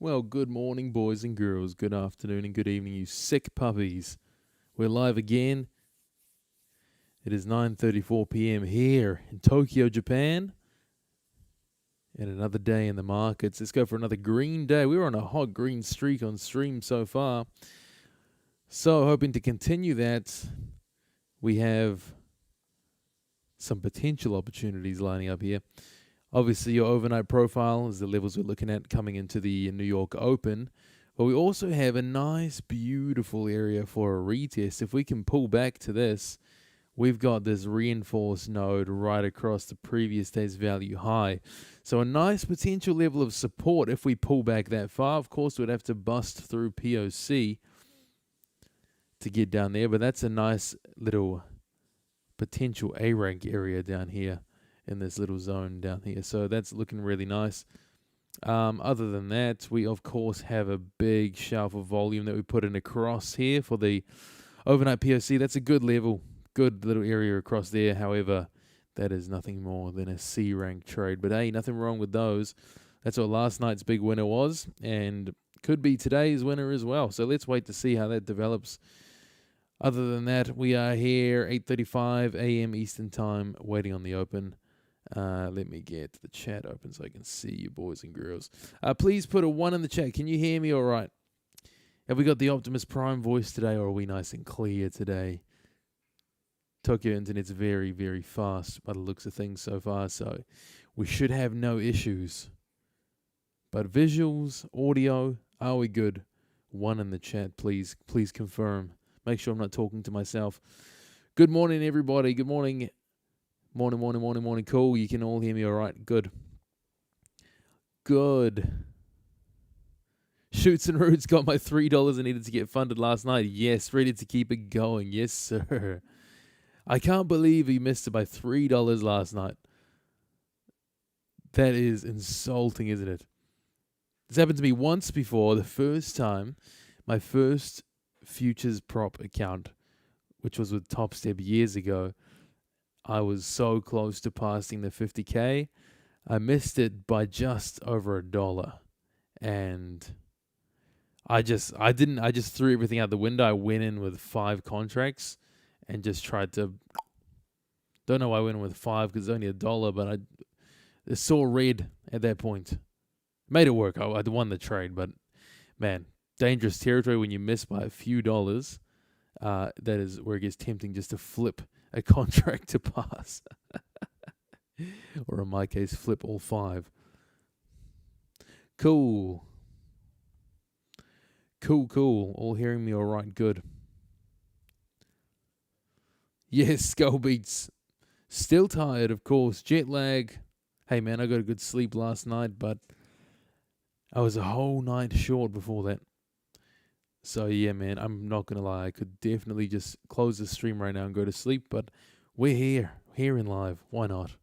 Well, good morning, boys and girls. Good afternoon and good evening, you sick puppies. We're live again. It is 9:34 p.m. here in Tokyo, Japan. And another day in the markets. Let's go for another green day. We were on a hot green streak on stream so far. So, hoping to continue that, we have some potential opportunities lining up here. Obviously, your overnight profile is the levels we're looking at coming into the New York Open. But we also have a nice, beautiful area for a retest. If we can pull back to this, we've got this reinforced node right across the previous day's value high. So a nice potential level of support if we pull back that far. Of course, we'd have to bust through POC to get down there. But that's a nice little potential A-rank area down here in this little zone down here. So that's looking really nice. Other than that, we of course have a big shelf of volume that we put in across here for the overnight POC. That's a good level, good little area across there. However, that is nothing more than a C rank trade. But hey, nothing wrong with those. That's what last night's big winner was, and could be today's winner as well. So let's wait to see how that develops. Other than that, we are here 8:35 a.m. Eastern Time, waiting on the open. Let me get the chat open so I can see you boys and girls. Please put a 1 in the chat. Can you hear me all right? Have we got the Optimus Prime voice today, or are we nice and clear today? Tokyo Internet's very, very fast by the looks of things so far, so we should have no issues. But visuals, audio, are we good? 1 in the chat, please. Please confirm. Make sure I'm not talking to myself. Good morning, everybody. Good morning. Morning. Cool. You can all hear me all right. Good. Shoots and Roots got my $3 I needed to get funded last night. Yes, ready to keep it going. Yes, sir. I can't believe he missed it by $3 last night. That is insulting, isn't it? This happened to me once before. The first time, my first futures prop account, which was with Top Step years ago, I was so close to passing the 50K. I missed it by just over $1. And I just threw everything out the window. I went in with 5 contracts and just tried to, don't know why I went in with 5 because it's only $1, but I saw red at that point. Made it work. I won the trade, but man, dangerous territory when you miss by a few dollars. That is where it gets tempting just to flip a contract to pass. Or in my case, flip all 5. Cool. All hearing me all right? Good. Yes, Skull Beats. Still tired, of course. Jet lag. Hey, man, I got a good sleep last night, but I was a whole night short before that. So, yeah, man, I'm not going to lie. I could definitely just close the stream right now and go to sleep, but we're here in live. Why not?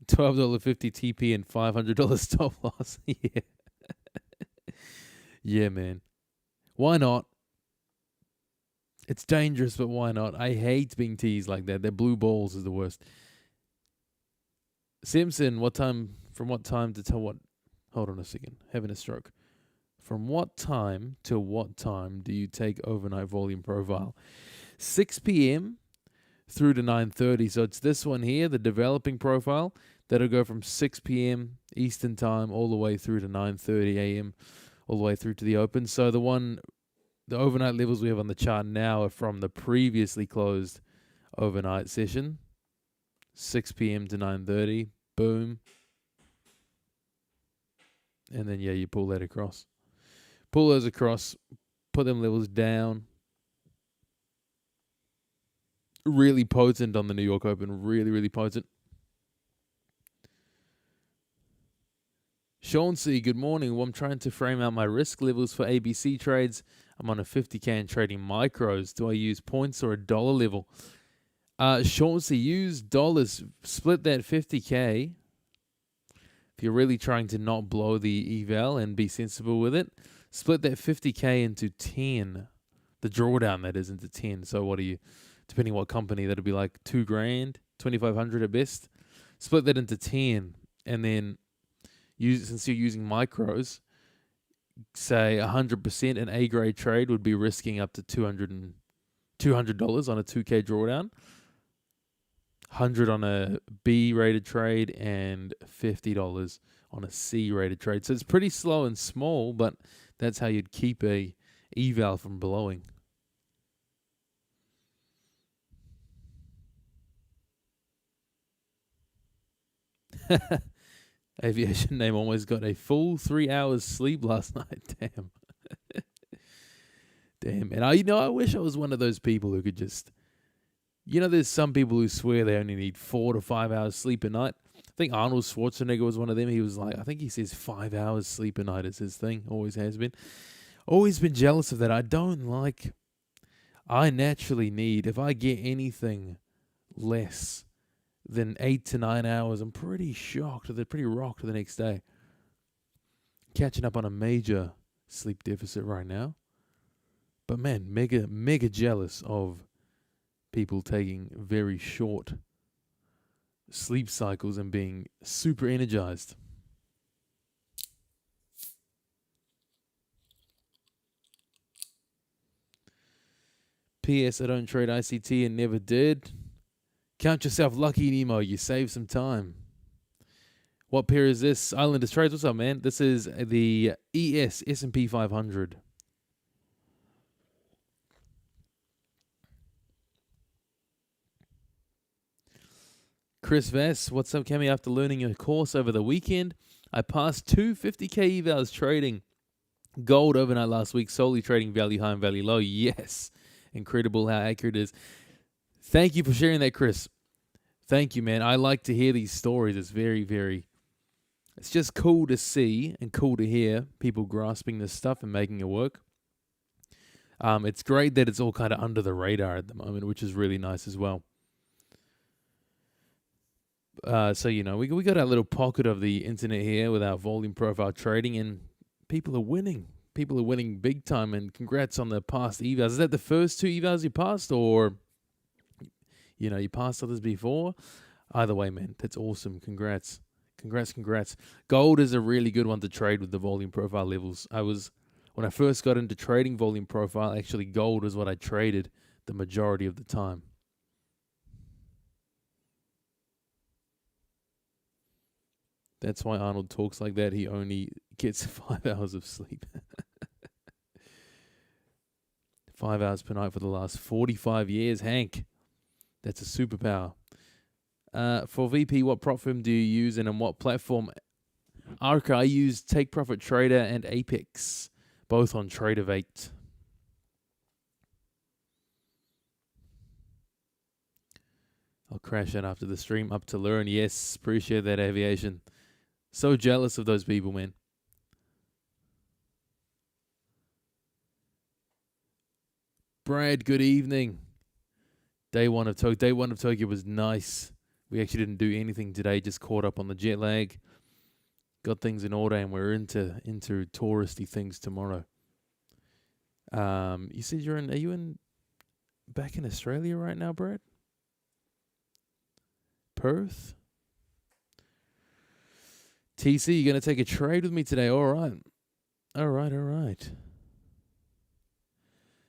$12.50 TP and $500 stop loss. Yeah. Yeah, man. Why not? It's dangerous, but why not? I hate being teased like that. That blue balls is the worst. Simpson, from what time to tell what? Hold on a second. Having a stroke. From what time to what time do you take overnight volume profile? 6 p.m. through to 9:30. So it's this one here, the developing profile. That'll go from 6 p.m. Eastern time all the way through to 9:30 a.m. all the way through to the open. So the overnight levels we have on the chart now are from the previously closed overnight session. 6 p.m. to 9:30. Boom. And then, yeah, you pull that across. Pull those across. Put them levels down. Really potent on the New York Open. Really, really potent. Sean C., good morning. Well, I'm trying to frame out my risk levels for ABC trades. I'm on a 50K and trading micros. Do I use points or a dollar level? Sean C., use dollars. Split that 50K. If you're really trying to not blow the eval and be sensible with it, split that 50K into 10. The drawdown, that is, into 10. So what are you? depending what company, that'd be like $2,000, 2,500 at best. Split that into 10, and then since you're using micros, say 100% an A grade trade would be risking up to $200 on a 2K drawdown, 100 on a B rated trade, and $50 on a C rated trade. So it's pretty slow and small, but that's how you'd keep a eval from blowing. Aviation name almost got a full 3 hours sleep last night. Damn. Damn. And I wish I was one of those people who could just, there's some people who swear they only need 4 to 5 hours sleep a night. I think Arnold Schwarzenegger was one of them. He was like, I think he says 5 hours sleep a night is his thing. Always has been. Always been jealous of that. I naturally need, if I get anything less than 8 to 9 hours, I'm pretty shocked. They're pretty rocked the next day. Catching up on a major sleep deficit right now. But man, mega jealous of people taking very short sleep cycles and being super energized. P.S. I don't trade ICT and never did. Count yourself lucky, Nemo. You saved some time. What pair is this? Islanders Trades. What's up, man? This is the S&P 500. Chris Vess, what's up, Cammy? After learning your course over the weekend, I passed 2 50K evals trading gold overnight last week, solely trading value high and value low. Yes. Incredible how accurate it is. Thank you for sharing that, Chris. Thank you, man. I like to hear these stories. It's it's just cool to see and cool to hear people grasping this stuff and making it work. It's great that it's all kind of under the radar at the moment, which is really nice as well. So, we got our little pocket of the internet here with our volume profile trading, and people are winning. People are winning big time, and congrats on the past evals. Is that the first 2 evals you passed, or, you passed others before? Either way, man, that's awesome. Congrats. Gold is a really good one to trade with the volume profile levels. When I first got into trading volume profile, actually gold is what I traded the majority of the time. That's why Arnold talks like that. He only gets 5 hours of sleep. 5 hours per night for the last 45 years, Hank. That's a superpower. For VP, what prop firm do you use and on what platform? Arca, I use Take Profit Trader and Apex, both on Tradeovate. I'll crash that after the stream. Up to learn. Yes, appreciate that, Aviation. So jealous of those people, man. Brad, good evening. Day one of Tokyo was nice. We actually didn't do anything today, just caught up on the jet lag. Got things in order, and we're into touristy things tomorrow. You said are you back in Australia right now, Brad? Perth? TC, you're going to take a trade with me today? All right.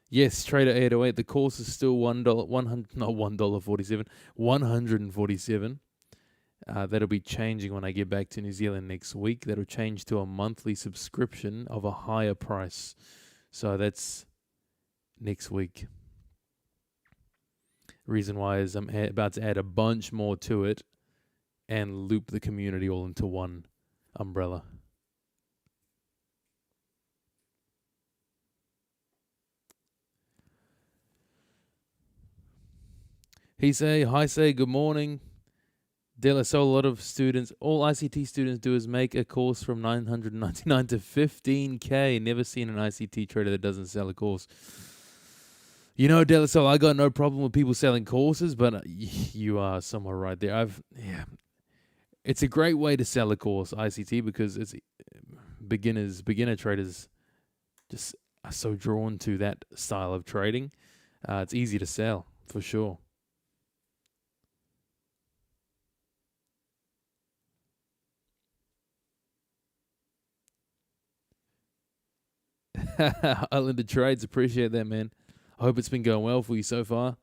Yes, Trader 808. The course is still $147. That'll be changing when I get back to New Zealand next week. That'll change to a monthly subscription of a higher price. So that's next week. Reason why is I'm about to add a bunch more to it and loop the community all into one umbrella. Hi, good morning. So a lot of students, all ICT students do is make a course from $999 to $15K. Never seen an ICT trader that doesn't sell a course. So I got no problem with people selling courses, but you are somewhere right there. It's a great way to sell a course, ICT, because it's beginner traders just are so drawn to that style of trading. It's easy to sell. for sure. Islander Trades, appreciate that, man. I hope it's been going well for you so far.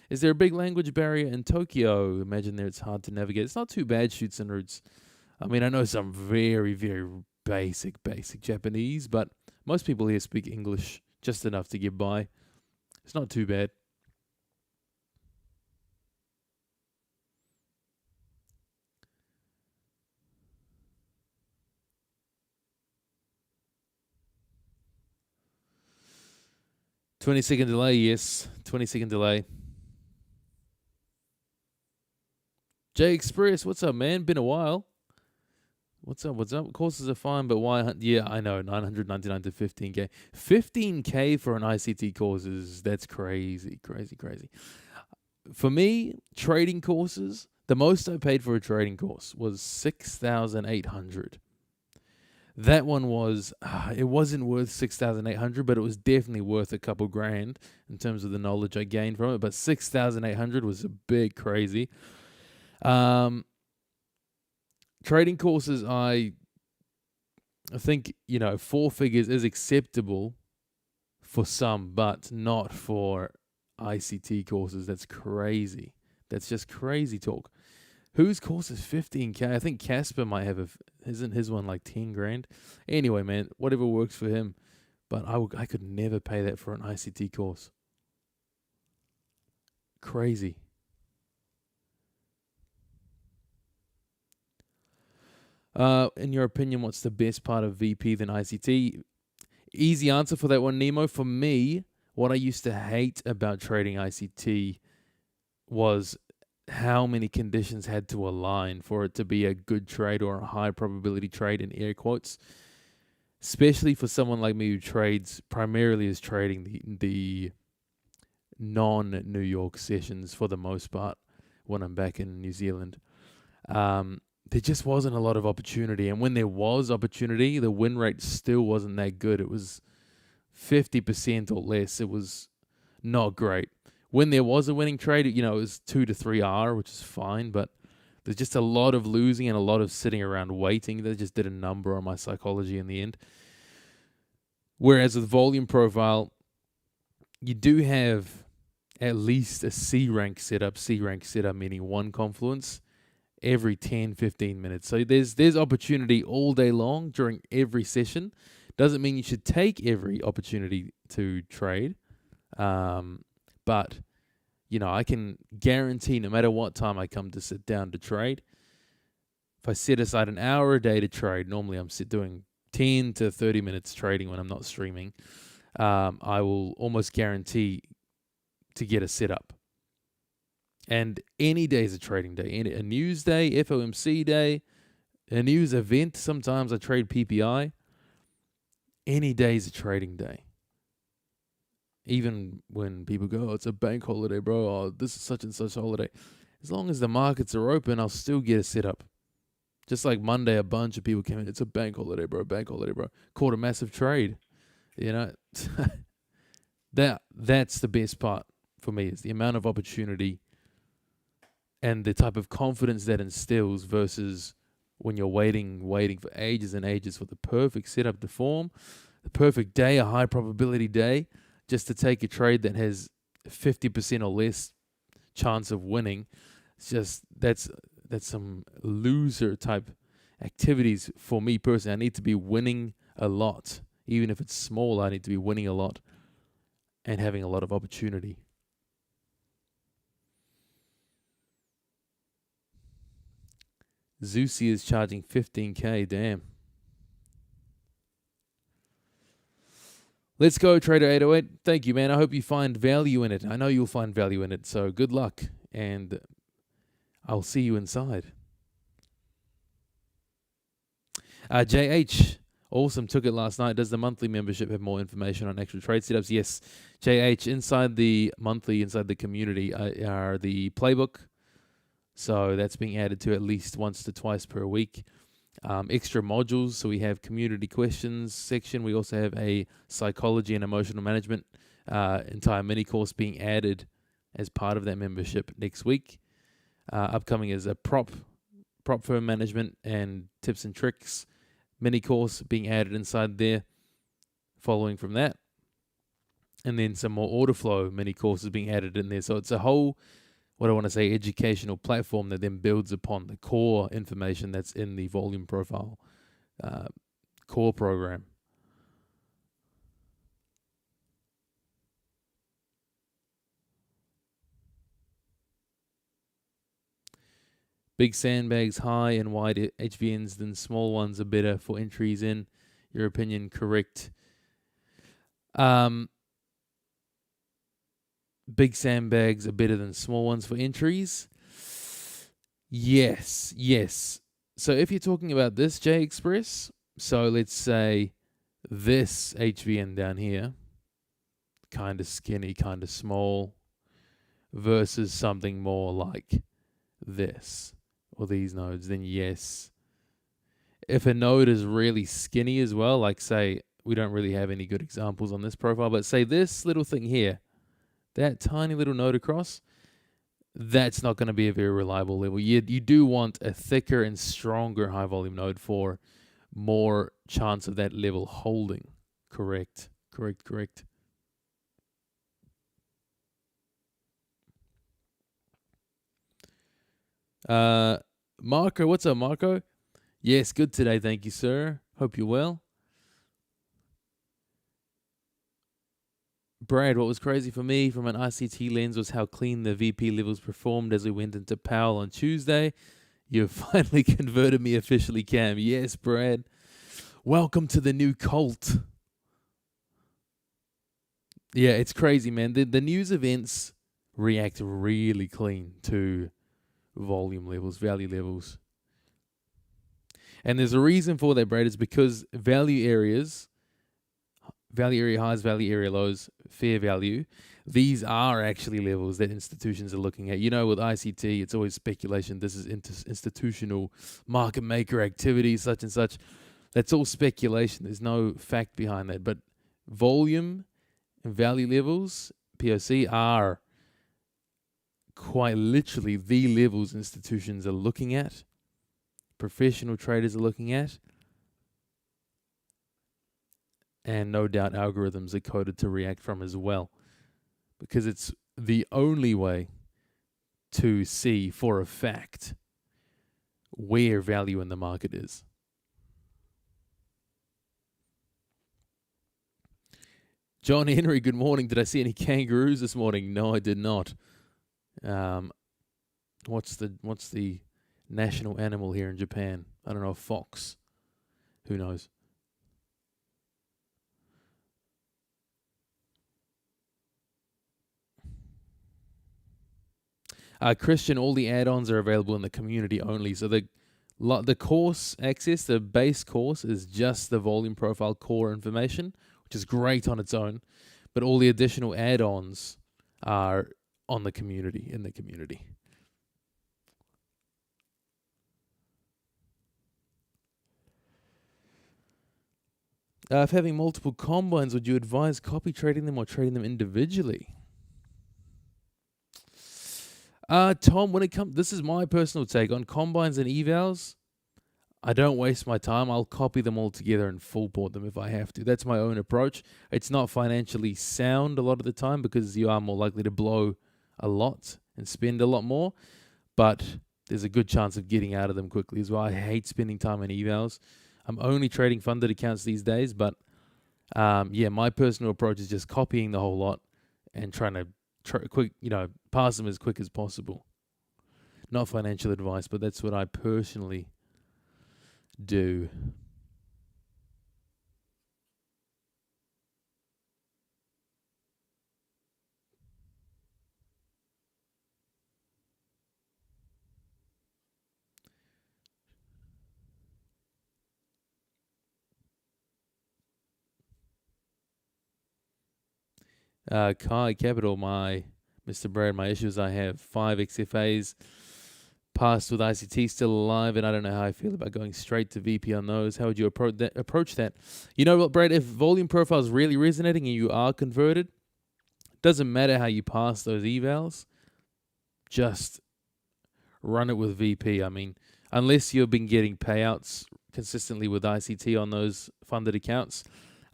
Is there a big language barrier in Tokyo? Imagine there it's hard to navigate. It's not too bad, Shoots and Roots. I mean, I know some very, very basic Japanese, but most people here speak English just enough to get by. It's not too bad. $20 delay, yes. 20-second delay. J Express, what's up, man? Been a while. What's up? Courses are fine, but why? Yeah, I know. 999 to 15K. 15K for an ICT course that's crazy. For me, trading courses, the most I paid for a trading course was 6,800. That one was, it wasn't worth 6,800, but it was definitely worth a couple grand in terms of the knowledge I gained from it. But 6,800 was a bit crazy. Trading courses, I think, 4 figures is acceptable for some, but not for ICT courses. That's crazy. That's just crazy talk. Whose course is 15K? I think Casper might have isn't his one like 10 grand? Anyway, man, whatever works for him. But I could never pay that for an ICT course. Crazy. In your opinion, what's the best part of VP than ICT? Easy answer for that one, Nemo. For me, what I used to hate about trading ICT was how many conditions had to align for it to be a good trade or a high probability trade in air quotes. Especially for someone like me who trades primarily is trading the non-New York sessions for the most part when I'm back in New Zealand. There just wasn't a lot of opportunity. And when there was opportunity, the win rate still wasn't that good. It was 50% or less. It was not great. When there was a winning trade, it was 2 to 3R, which is fine. But there's just a lot of losing and a lot of sitting around waiting. That just did a number on my psychology in the end. Whereas with volume profile, you do have at least a C rank setup meaning one confluence every 10-15 minutes. So there's opportunity all day long during every session. Doesn't mean you should take every opportunity to trade. But I can guarantee no matter what time I come to sit down to trade, if I set aside an hour a day to trade, normally I'm doing 10 to 30 minutes trading when I'm not streaming, I will almost guarantee to get a setup. And any day is a trading day. A news day, FOMC day, a news event. Sometimes I trade PPI. Any day is a trading day. Even when people go, it's a bank holiday, bro. Oh, this is such and such holiday. As long as the markets are open, I'll still get a setup. Just like Monday, a bunch of people came in. It's a bank holiday, bro. Caught a massive trade. That's the best part for me, is the amount of opportunity and the type of confidence that instills versus when you're waiting for ages and ages for the perfect setup to form, the perfect day, a high probability day, just to take a trade that has 50% or less chance of winning. It's just, that's some loser type activities for me personally. I need to be winning a lot. Even if it's small, I need to be winning a lot and having a lot of opportunity. Zeusy is charging 15K, damn. Let's go, Trader 808. Thank you, man. I hope you find value in it. I know you'll find value in it, so good luck, and I'll see you inside. JH, awesome, took it last night. Does the monthly membership have more information on actual trade setups? Yes, JH, inside the community are the playbook. So that's being added to at least once to twice per week. Extra modules. So we have community questions section. We also have a psychology and emotional management entire mini course being added as part of that membership next week. Upcoming is a prop firm management and tips and tricks mini course being added inside there following from that. And then some more order flow mini courses being added in there. So it's a whole, what I want to say, educational platform that then builds upon the core information that's in the volume profile core program. Big sandbags, high and wide HVNs than small ones are better for entries in. Your opinion, correct? Big sandbags are better than small ones for entries. Yes. So if you're talking about this J Express, so let's say this HVN down here, kind of skinny, kind of small, versus something more like this or these nodes, then yes. If a node is really skinny as well, like say, we don't really have any good examples on this profile, but say this little thing here, that tiny little node across, that's not going to be a very reliable level. You do want a thicker and stronger high volume node for more chance of that level holding. Correct. Marco, what's up, Marco? Yes, good today, thank you, sir. Hope you're well. Brad, what was crazy for me from an ICT lens was how clean the VP levels performed as we went into Powell on Tuesday. You finally converted me officially, Cam. Yes, Brad. Welcome to the new cult. Yeah, it's crazy, man. The news events react really clean to volume levels, value levels. And there's a reason for that, Brad. It's because value area highs, value area lows, fair value, these are actually levels that institutions are looking at. You know, with ICT, it's always speculation. This is institutional market maker activity, such and such. That's all speculation. There's no fact behind that. But volume and value levels, POC, are quite literally the levels institutions are looking at, professional traders are looking at, and no doubt algorithms are coded to react from as well, because it's the only way to see for a fact where value in the market is. John Henry, good morning. Did I see any kangaroos this morning? No, I did not. What's the national animal here in Japan? I don't know, fox. Who knows? Christian, all the add-ons are available in the community only. So the course access, the base course, is just the volume profile core information, which is great on its own. But all the additional add-ons are on the community, in the community. If having multiple combines, would you advise copy trading them or trading them individually? Tom, this is my personal take on combines and evals. I don't waste my time. I'll copy them all together and full port them if I have to. That's my own approach. It's not financially sound a lot of the time because you are more likely to blow a lot and spend a lot more, but there's a good chance of getting out of them quickly as well. I hate spending time on evals. I'm only trading funded accounts these days, but my personal approach is just copying the whole lot and trying to pass them as quick as possible. Not financial advice, but that's what I personally do. Kai Capital, Mr. Brad, my issues, I have 5 XFAs passed with ICT still alive, and I don't know how I feel about going straight to VP on those. How would you approach that? You know what, Brad, if volume profile is really resonating and you are converted, Doesn't matter how you pass those evals, just run it with VP. I mean, unless you've been getting payouts consistently with ICT on those funded accounts,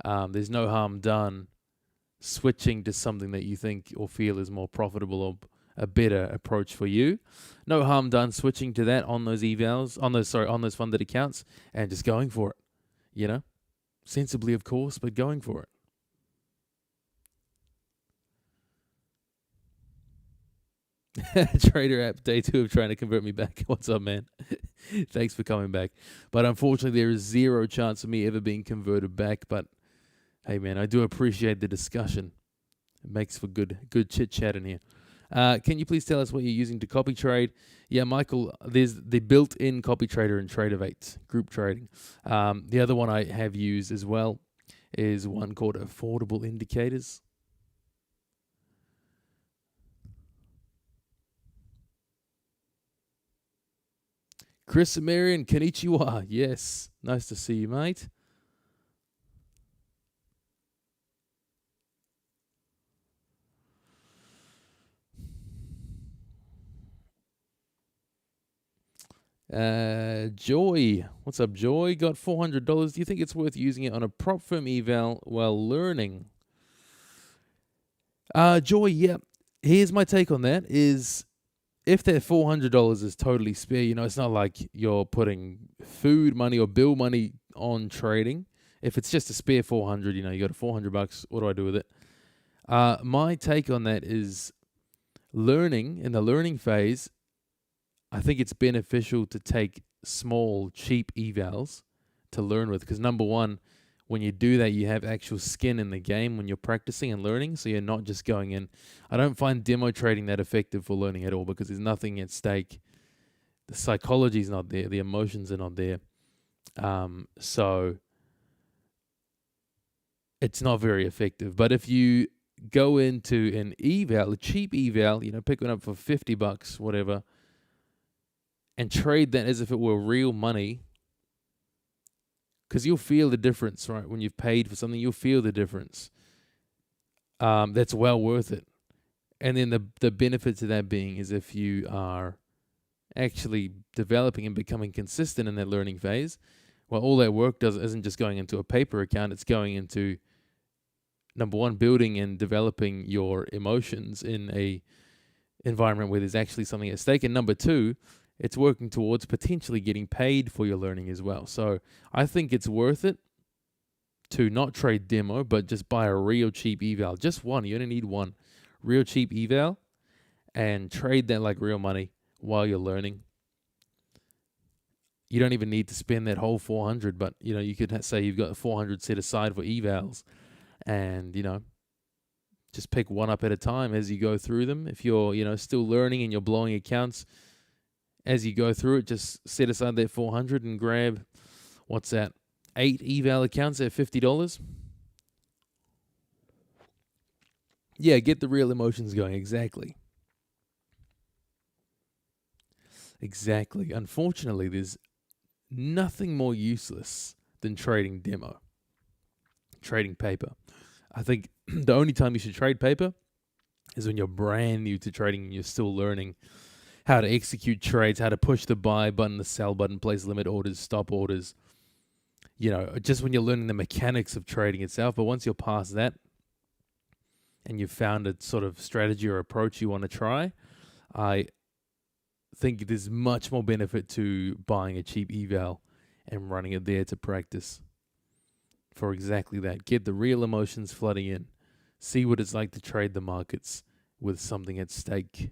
there's no harm done switching to something that you think or feel is more profitable or a better approach for you. No harm done switching to that on those evals, on those funded accounts, and just going for it. You know, sensibly, of course, but going for it. Trader app day 2 of trying to convert me back. What's up, man? Thanks for coming back. But unfortunately, there is zero chance of me ever being converted back. But hey, man, I do appreciate the discussion. It makes for good chit chat in here. Can you please tell us what you're using to copy trade? Yeah, Michael, there's the built-in copy trader in Tradeovate group trading. The other one I have used as well is one called Affordable Indicators. Chris Amarian, konnichiwa. Yes, nice to see you, mate. Joy, what's up, Joy? Got $400. Do you think it's worth using it on a prop firm eval while learning? Joy, yeah. Here's my take on that: is if that $400 is totally spare, it's not like you're putting food money or bill money on trading. If it's just a spare 400, you got $400. What do I do with it? My take on that is learning. In the learning phase, I think it's beneficial to take small, cheap evals to learn with. Because number one, when you do that, you have actual skin in the game when you're practicing and learning. So you're not just going in. I don't find demo trading that effective for learning at all because there's nothing at stake. The psychology's not there. The emotions are not there. So it's not very effective. But if you go into an eval, a cheap eval, pick one up for $50, whatever, and trade that as if it were real money, because you'll feel the difference, right? When you've paid for something, you'll feel the difference. That's well worth it. And then the benefits of that being is if you are actually developing and becoming consistent in that learning phase, well, all that work isn't just going into a paper account. It's going into, number one, building and developing your emotions in a environment where there's actually something at stake. And number two, it's working towards potentially getting paid for your learning as well. So I think it's worth it to not trade demo, but just buy a real cheap eval. Just one. You only need one. Real cheap eval and trade that like real money while you're learning. You don't even need to spend that whole 400, but you could say you've got 400 set aside for evals, and just pick one up at a time as you go through them. If you're still learning and you're blowing accounts, as you go through it, just set aside that 400 and grab, what's that, 8 eval accounts at $50. Yeah, get the real emotions going. Exactly. Unfortunately, there's nothing more useless than trading demo, trading paper. I think the only time you should trade paper is when you're brand new to trading and you're still learning how to execute trades, how to push the buy button, the sell button, place limit orders, stop orders. Just when you're learning the mechanics of trading itself. But once you're past that and you've found a sort of strategy or approach you want to try, I think there's much more benefit to buying a cheap eval and running it there to practice for exactly that. Get the real emotions flooding in. See what it's like to trade the markets with something at stake.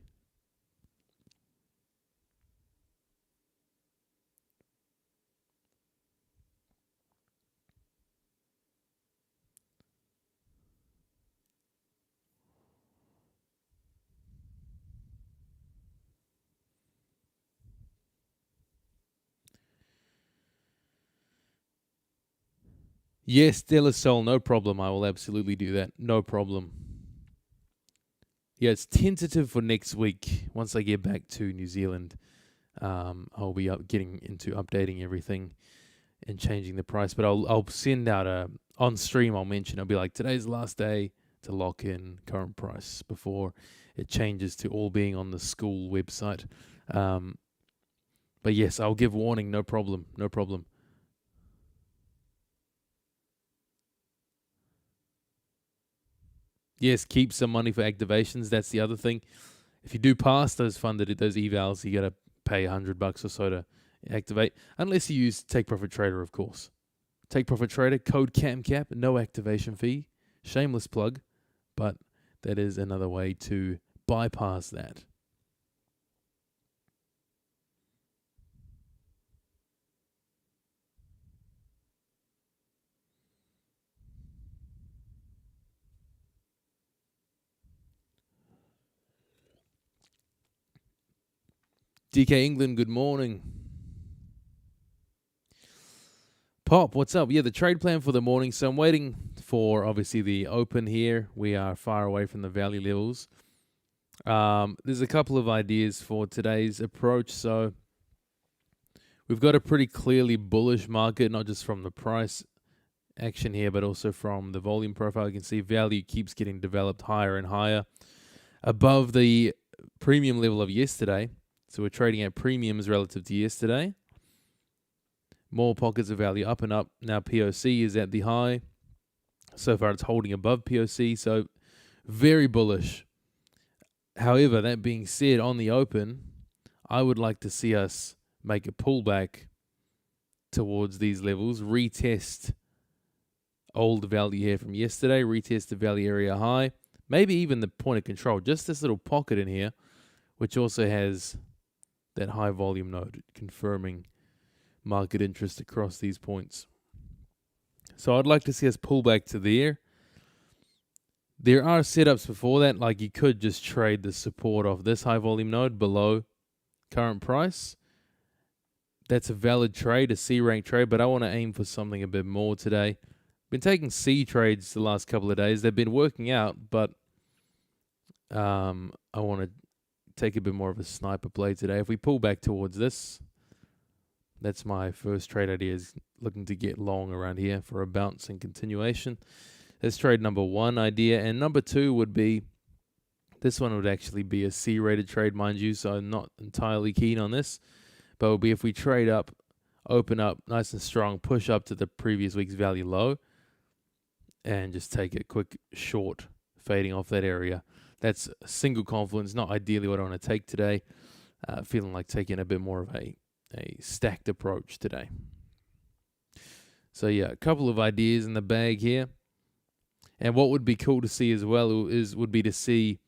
Yes, Stellar Soul, no problem. I will absolutely do that. No problem. Yeah, it's tentative for next week. Once I get back to New Zealand, I'll be getting into updating everything and changing the price. But I'll send out on stream. I'll mention. I'll be like, today's the last day. to lock in current price before it changes to all being on the school website. But yes, I'll give warning, no problem. Yes, keep some money for activations. That's the other thing. If you do pass those evals, you gotta pay $100 or so to activate, unless you use Take Profit Trader, of course. Take Profit Trader, code CAMCAP, no activation fee. Shameless plug, but that is another way to bypass that. DK England, good morning. Pop, what's up? Yeah, the trade plan for the morning. So I'm waiting for, obviously, the open here. We are far away from the value levels. There's a couple of ideas for today's approach. So we've got a pretty clearly bullish market, not just from the price action here, but also from the volume profile. You can see value keeps getting developed higher and higher above the premium level of yesterday. So we're trading at premiums relative to yesterday. More pockets of value up and up. Now POC is at the high. So far it's holding above POC, so very bullish. However, that being said, on the open, I would like to see us make a pullback towards these levels, retest old value here from yesterday, retest the value area high, maybe even the point of control, just this little pocket in here, which also has that high volume node confirming market interest across these points. So I'd like to see us pull back to there. There are setups before that, like you could just trade the support of this high volume node below current price. That's a valid trade, a C rank trade, but I want to aim for something a bit more today. Been taking C trades the last couple of days. They've been working out, but I want to take a bit more of a sniper play today. If we pull back towards this, that's my first trade idea, is looking to get long around here for a bounce and continuation. That's trade number one idea. And number two would be, this one would actually be a C-rated trade, mind you, so I'm not entirely keen on this. But it would be if we trade up, open up nice and strong, push up to the previous week's value low, and just take a quick short fading off that area. That's single confluence, not ideally what I want to take today. Feeling like taking a bit more of a stacked approach today. So yeah, a couple of ideas in the bag here. And what would be cool to see as well would be to see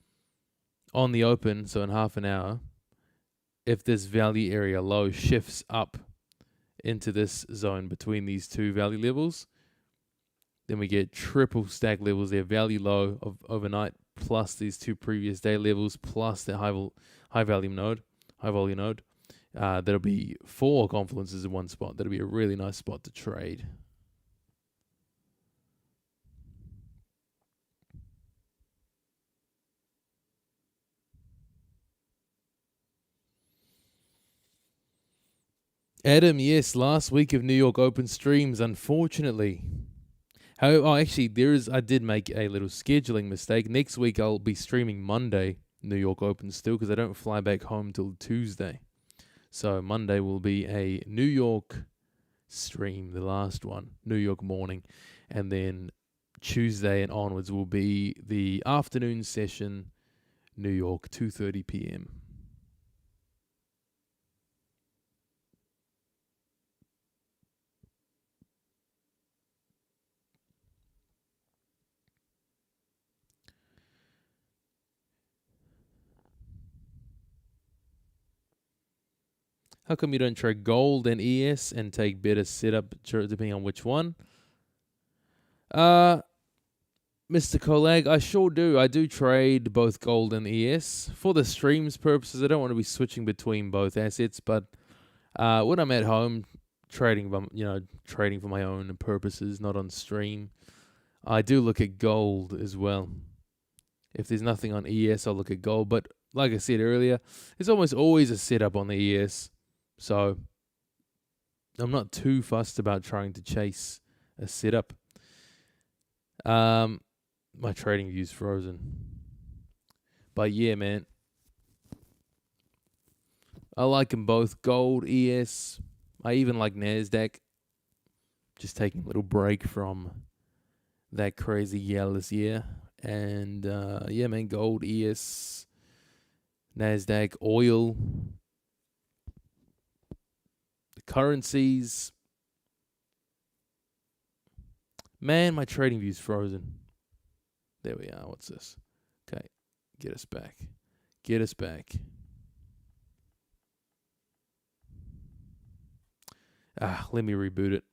on the open, so in half an hour, if this value area low shifts up into this zone between these two value levels, then we get triple stack levels there, value low of overnight plus these two previous day levels plus the high volume node. That'll be 4 confluences in one spot. That'll be a really nice spot to trade. Adam, yes, last week of New York Open streams, unfortunately. However, actually, I did make a little scheduling mistake. Next week, I'll be streaming Monday, New York Open still, because I don't fly back home till Tuesday. So Monday will be a New York stream, the last one, New York morning. And then Tuesday and onwards will be the afternoon session, New York, 2:30 p.m. How come you don't trade gold and ES and take better setup depending on which one? Mr. Colag, I sure do. I do trade both gold and ES. For the streams purposes, I don't want to be switching between both assets, but when I'm at home trading for my own purposes, not on stream, I do look at gold as well. If there's nothing on ES, I'll look at gold. But like I said earlier, there's almost always a setup on the ES. So I'm not too fussed about trying to chase a setup. My trading view's frozen. But yeah, man. I like them both. Gold, ES. I even like NASDAQ. Just taking a little break from that crazy yell this year. And yeah, man, gold, ES, NASDAQ, oil, the currencies. Man, my trading view's frozen. There we are. What's this? Okay, get us back. Get us back. Let me reboot it.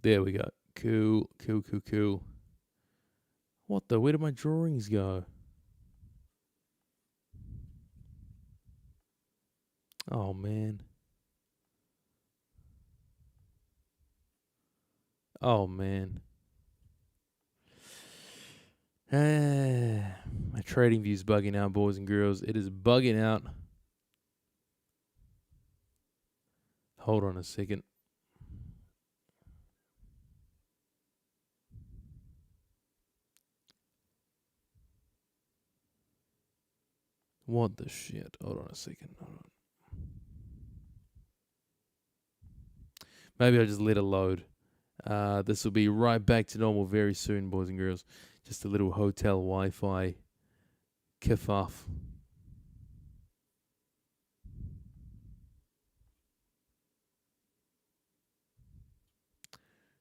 There we go. Cool, cool, cool, cool. What the? Where did my drawings go? Oh, man. Oh, man. My trading view's bugging out, boys and girls. It is bugging out. Hold on a second. What the shit? Hold on a second. Hold on. Maybe I'll just let it load. This will be right back to normal very soon, boys and girls. Just a little hotel Wi-Fi kerfuff.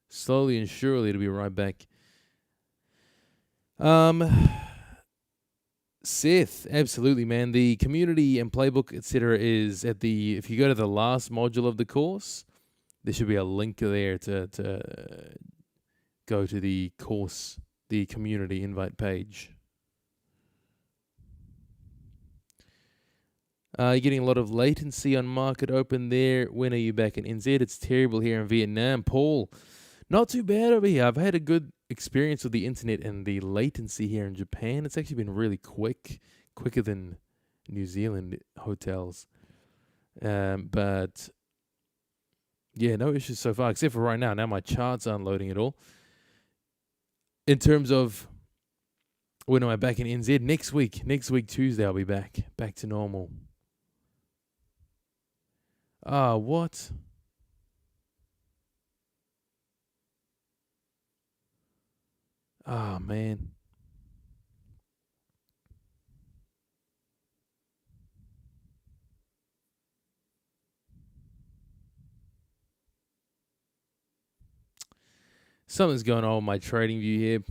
Slowly and surely it'll be right back. Seth, absolutely, man. The community and playbook, etc., is at the. If you go to the last module of the course, there should be a link there to go to the course, the community invite page. You're getting a lot of latency on market open there. When are you back in NZ? It's terrible here in Vietnam. Paul, not too bad over here. I've had a good experience with the internet and the latency here in Japan. It's actually been really quick, quicker than New Zealand hotels. But yeah, no issues so far, except for right now. Now my charts aren't loading at all. In terms of when am I back in NZ? Next week, Tuesday, I'll be back to normal. What? Man. Something's going on with my trading view here.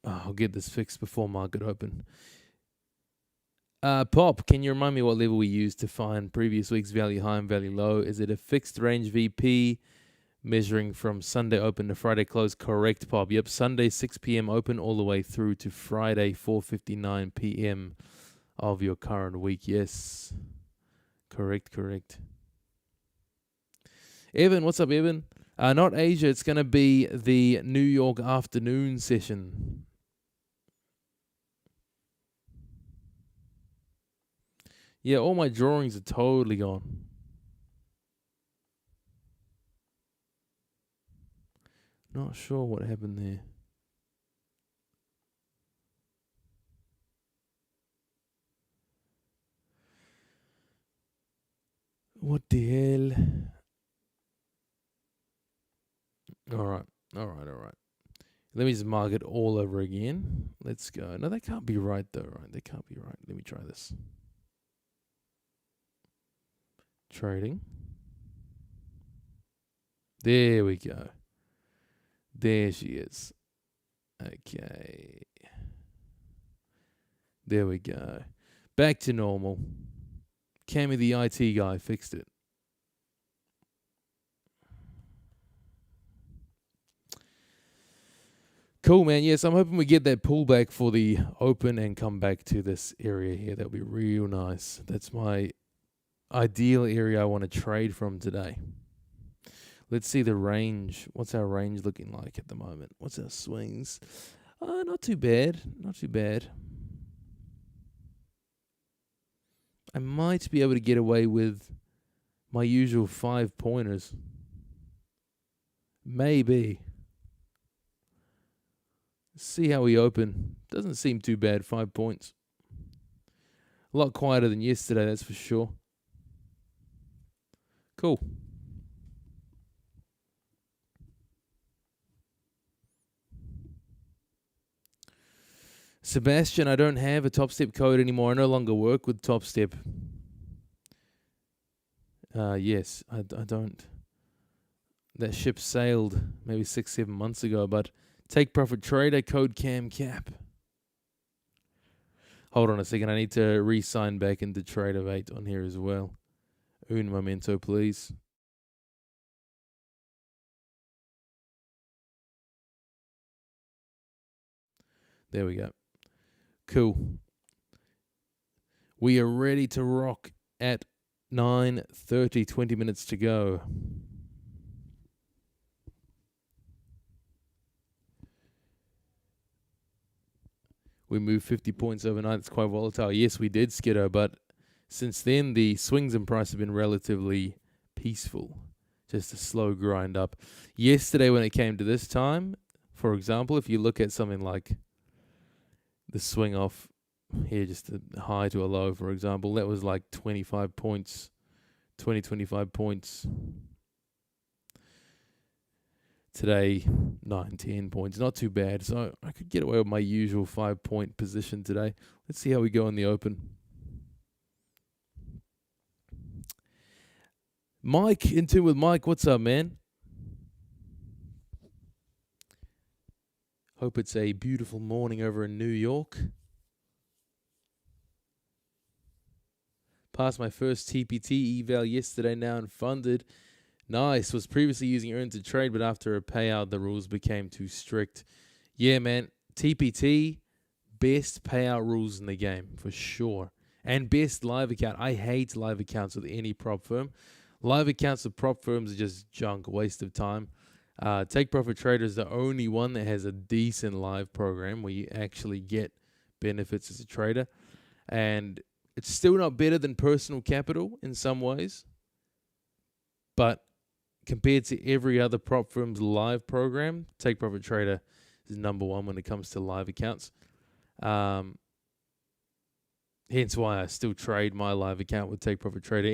I'll get this fixed before market open. Pop, can you remind me what level we used to find previous week's value high and value low? Is it a fixed range VP measuring from Sunday open to Friday close? Correct, Pop. Yep, Sunday 6 p.m. open all the way through to Friday 4:59 p.m. of your current week. Yes, correct. Evan, what's up, Evan? Not Asia. It's going to be the New York afternoon session. Yeah, all my drawings are totally gone. Not sure what happened there. What the hell? All right. Let me just mark it all over again. Let's go. No, that can't be right though, right? That can't be right. Let me try this. Trading. There we go. There she is. Okay. There we go. Back to normal. Cammy, the IT guy, fixed it. Cool, man. Yes, I'm hoping we get that pullback for the open and come back to this area here. That'll be real nice. That's my ideal area I want to trade from today. Let's see the range. What's our range looking like at the moment? What's our swings? Not too bad. Not too bad. I might be able to get away with my usual 5 pointers. Maybe. See how we open. Doesn't seem too bad, 5 points. A lot quieter than yesterday, that's for sure. Cool. Sebastian, I don't have a Top Step code anymore. I no longer work with Top Step. Yes, I don't. That ship sailed maybe 6-7 months ago, but Take Profit Trader, code CAMCAP. Hold on a second. I need to re-sign back into Trader 8 on here as well. Un momento, please. There we go. Cool. We are ready to rock at 9:30, 20 minutes to go. We moved 50 points overnight. It's quite volatile. Yes, we did, Skiddo, but since then, the swings in price have been relatively peaceful. Just a slow grind up. Yesterday, when it came to this time, for example, if you look at something like the swing off here, just a high to a low, for example, that was like 25 points, 25 points. Today, 9, 10 points. Not too bad. So I could get away with my usual 5-point position today. Let's see how we go in the open. Mike, in tune with Mike. What's up, man? Hope it's a beautiful morning over in New York. Passed my first TPT eval yesterday, now unfunded. Nice. Was previously using Earn to Trade, but after a payout, the rules became too strict. Yeah, man. TPT, best payout rules in the game, for sure. And best live account. I hate live accounts with any prop firm. Live accounts with prop firms are just junk, waste of time. Take Profit Trader is the only one that has a decent live program where you actually get benefits as a trader. And it's still not better than Personal Capital in some ways. But compared to every other prop firm's live program, Take Profit Trader is number one when it comes to live accounts. Hence why I still trade my live account with Take Profit Trader.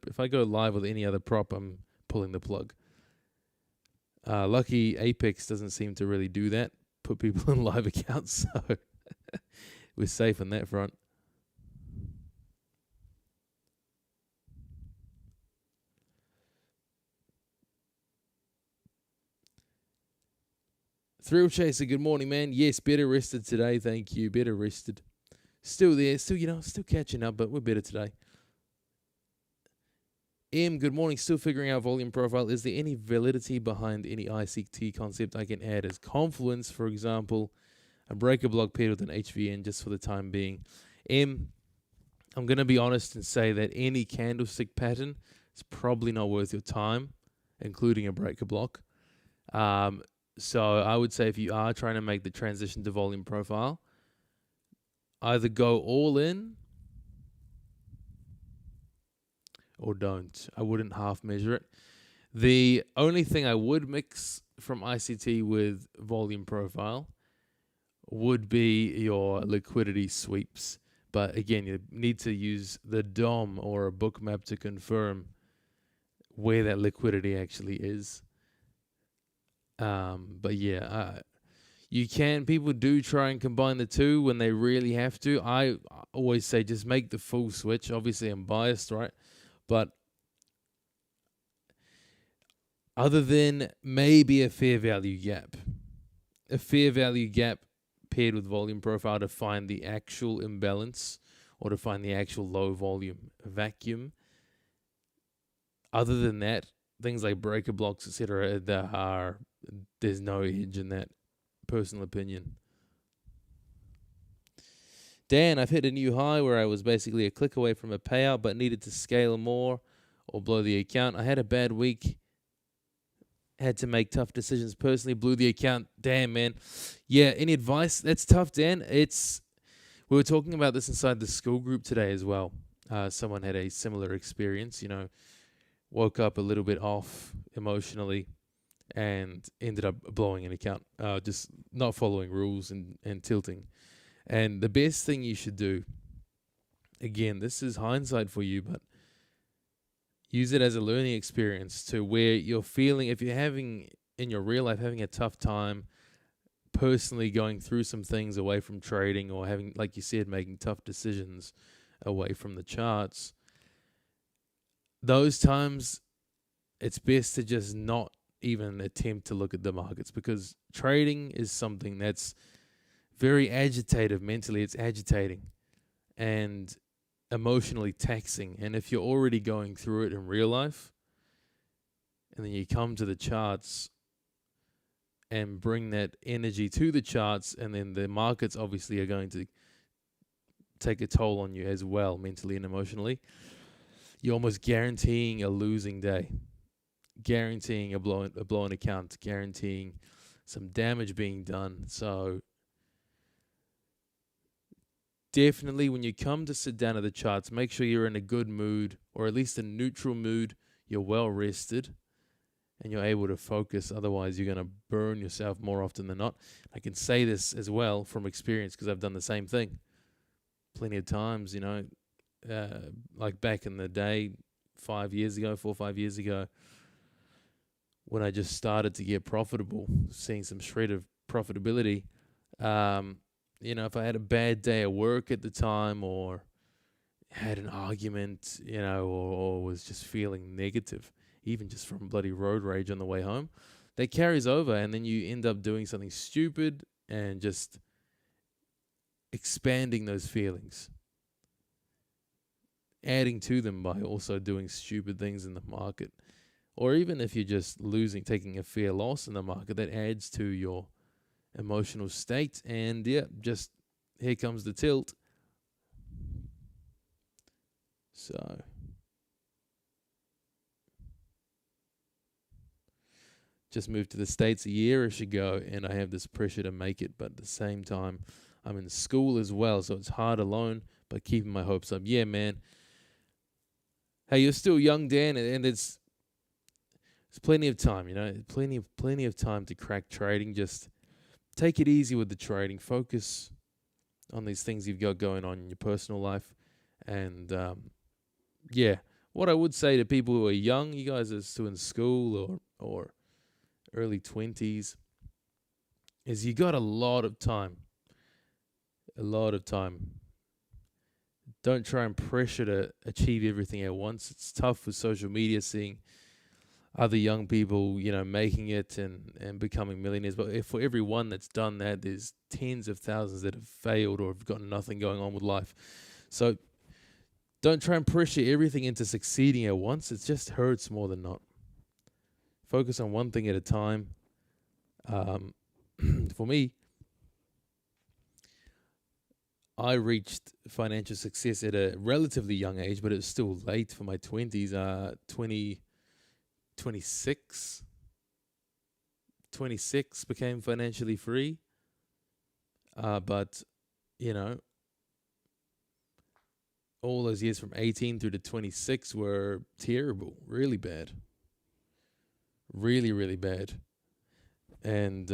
If I go live with any other prop, I'm pulling the plug. Lucky Apex doesn't seem to really do that, put people in live accounts, so we're safe on that front. Thrill Chaser, good morning, man. Yes, better rested today, thank you. Better rested. Still there, still catching up, but we're better today. Good morning. Still figuring out volume profile. Is there any validity behind any ICT concept I can add as Confluence, for example, a breaker block paired with an HVN just for the time being? I'm going to be honest and say that any candlestick pattern is probably not worth your time, including a breaker block. So I would say if you are trying to make the transition to volume profile, either go all in or don't. I wouldn't half measure it. The only thing I would mix from ICT with volume profile would be your liquidity sweeps. But again, you need to use the DOM or a book map to confirm where that liquidity actually is. But yeah, people do try and combine the two when they really have to. I always say just make the full switch. Obviously, I'm biased, right? But other than maybe a fair value gap. A fair value gap paired with volume profile to find the actual imbalance or to find the actual low volume vacuum. Other than that, things like breaker blocks, etc., there's no edge in that, personal opinion. Dan, I've hit a new high where I was basically a click away from a payout but needed to scale more or blow the account. I had a bad week, had to make tough decisions personally, blew the account. Damn, man. Yeah, any advice? That's tough, Dan. We were talking about this inside the school group today as well. Someone had a similar experience, woke up a little bit off emotionally and ended up blowing an account, just not following rules and tilting. And the best thing you should do, again, this is hindsight for you, but use it as a learning experience to where you're feeling, if you're having in your real life, having a tough time personally going through some things away from trading or having, like you said, making tough decisions away from the charts, those times it's best to just not even attempt to look at the markets, because trading is something that's very agitative mentally. It's agitating and emotionally taxing. And if you're already going through it in real life and then you come to the charts and bring that energy to the charts, and then the markets obviously are going to take a toll on you as well, mentally and emotionally, you're almost guaranteeing a losing day, guaranteeing a blown account, guaranteeing some damage being done. So definitely when you come to sit down at the charts, make sure you're in a good mood, or at least a neutral mood. You're well rested and you're able to focus. Otherwise, you're going to burn yourself more often than not. I can say this as well from experience because I've done the same thing plenty of times, like back in the day, 4 or 5 years ago, when I just started to get profitable, seeing some shred of profitability. If I had a bad day at work at the time, or had an argument, or was just feeling negative, even just from bloody road rage on the way home, that carries over, and then you end up doing something stupid and just expanding those feelings, adding to them by also doing stupid things in the market. Or even if you're just taking a fair loss in the market, that adds to your emotional state, and just here comes the tilt. So just moved to the States a year-ish ago, and I have this pressure to make it, but at the same time I'm in school as well, so it's hard alone, but keeping my hopes up. Yeah, man. Hey, you're still young, Dan, and it's plenty of time, plenty of time to crack trading. Just take it easy with the trading. Focus on these things you've got going on in your personal life. And what I would say to people who are young, you guys are still in school or early 20s, is you got a lot of time. A lot of time. Don't try and pressure to achieve everything at once. It's tough with social media, seeing other young people, making it and becoming millionaires. But for every one that's done that, there's tens of thousands that have failed or have got nothing going on with life. So don't try and pressure everything into succeeding at once. It just hurts more than not. Focus on one thing at a time. For me, I reached financial success at a relatively young age, but it was still late for my 20s. 26 became financially free. But, all those years from 18 through to 26 were terrible, really bad. Really, really bad. And,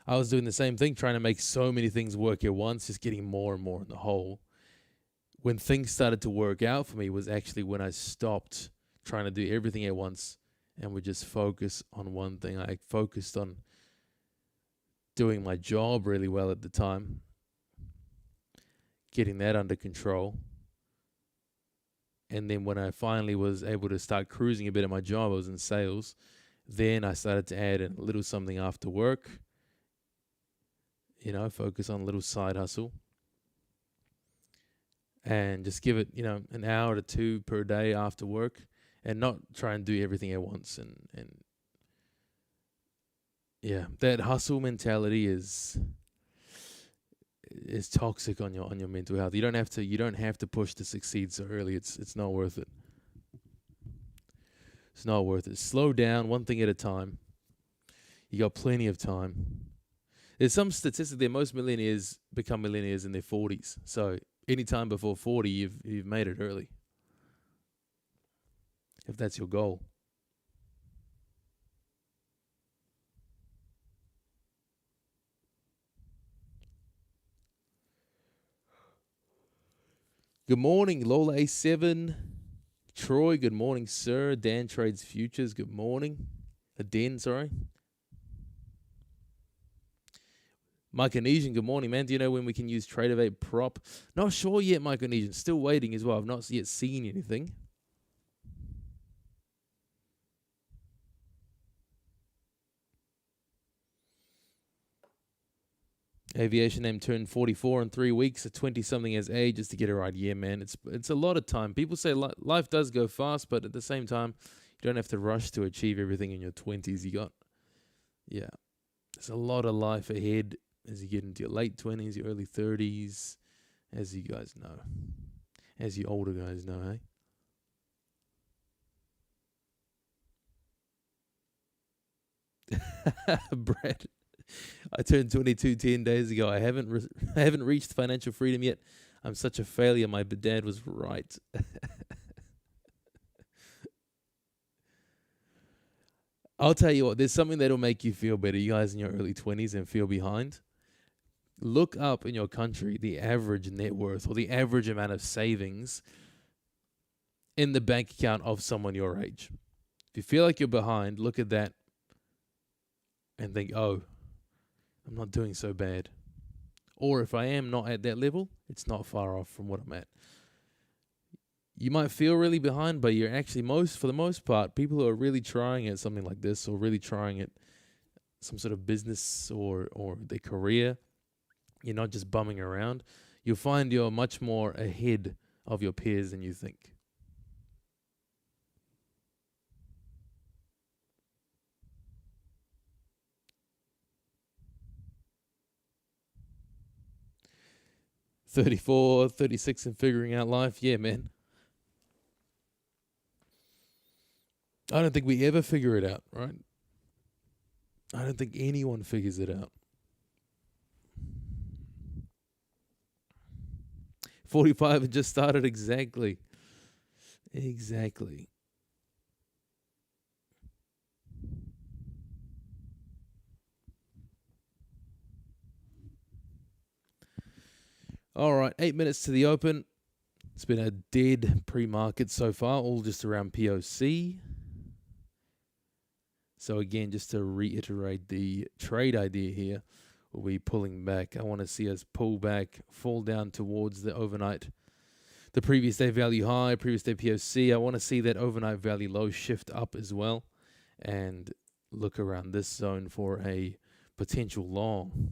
I was doing the same thing, trying to make so many things work at once, just getting more and more in the hole. When things started to work out for me was actually when I stopped trying to do everything at once and would just focus on one thing. I focused on doing my job really well at the time, getting that under control, And then when I finally was able to start cruising a bit at my job, I was in sales. Then I started to add a little something after work, focus on a little side hustle. And just give it, an hour to two per day after work, and not try and do everything at once. And yeah, that hustle mentality is toxic on your mental health. You don't have to push to succeed so early. It's not worth it. It's not worth it. Slow down, one thing at a time. You got plenty of time. There's some statistic that most millionaires become millionaires in their 40s. So any time before 40, you've made it early, if that's your goal. Good morning, Lola A7. Troy, good morning, sir. Dan Trades Futures, good morning. Dan, sorry. Micronesian, good morning, man. Do you know when we can use Tradeovate prop? Not sure yet, Micronesian. Still waiting as well. I've not yet seen anything. Aviation name turned 44 in 3 weeks. A 20-something has age just to get it right. Yeah, man. It's a lot of time. People say life does go fast, but at the same time, you don't have to rush to achieve everything in your 20s. There's a lot of life ahead as you get into your late 20s, your early 30s, as you guys know. As you older guys know, hey? Brad, I turned 22 10 days ago. I haven't reached financial freedom yet. I'm such a failure. My dad was right. I'll tell you what, there's something that'll make you feel better. You guys in your early 20s and feel behind. Look up in your country the average net worth or the average amount of savings in the bank account of someone your age. If you feel like you're behind, look at that and think, oh, I'm not doing so bad. Or if I am not at that level, it's not far off from what I'm at. You might feel really behind, but you're actually for the most part, people who are really trying at something like this or really trying at some sort of business or their career, you're not just bumming around. You'll find you're much more ahead of your peers than you think. $34, $36 and figuring out life. Yeah, man. I don't think we ever figure it out, right? I don't think anyone figures it out. 45 had just started. Exactly. All right, 8 minutes to the open. It's been a dead pre-market so far, all just around POC. So again, just to reiterate the trade idea here, we'll be pulling back. I want to see us pull back, fall down towards the overnight, the previous day value high, previous day POC. I want to see that overnight value low shift up as well and look around this zone for a potential long.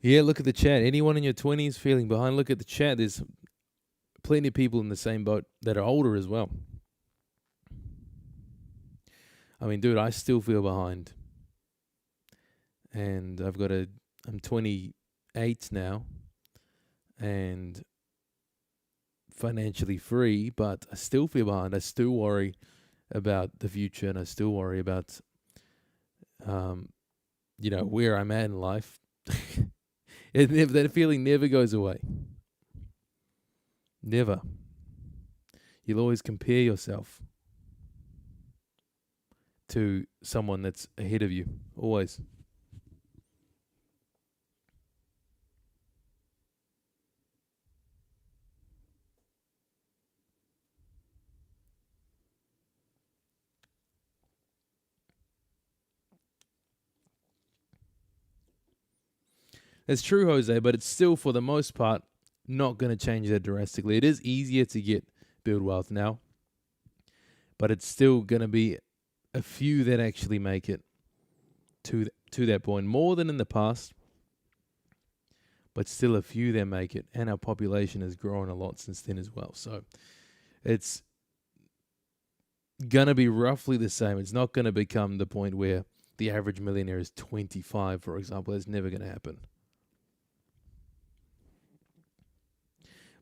Yeah, look at the chat. Anyone in your 20s feeling behind, look at the chat. There's plenty of people in the same boat that are older as well. I mean, dude, I still feel behind. And I'm 28 now and financially free, but I still feel behind. I still worry about the future and I still worry about, where I'm at in life. That feeling never goes away. Never. You'll always compare yourself. to someone that's ahead of you, always. It's true, Jose, but it's still, for the most part, not going to change that drastically. It is easier to build wealth now, but it's still going to be a few that actually make it to that point, more than in the past, but still a few that make it, and our population has grown a lot since then as well. So it's going to be roughly the same. It's not going to become the point where the average millionaire is 25, for example. That's never going to happen.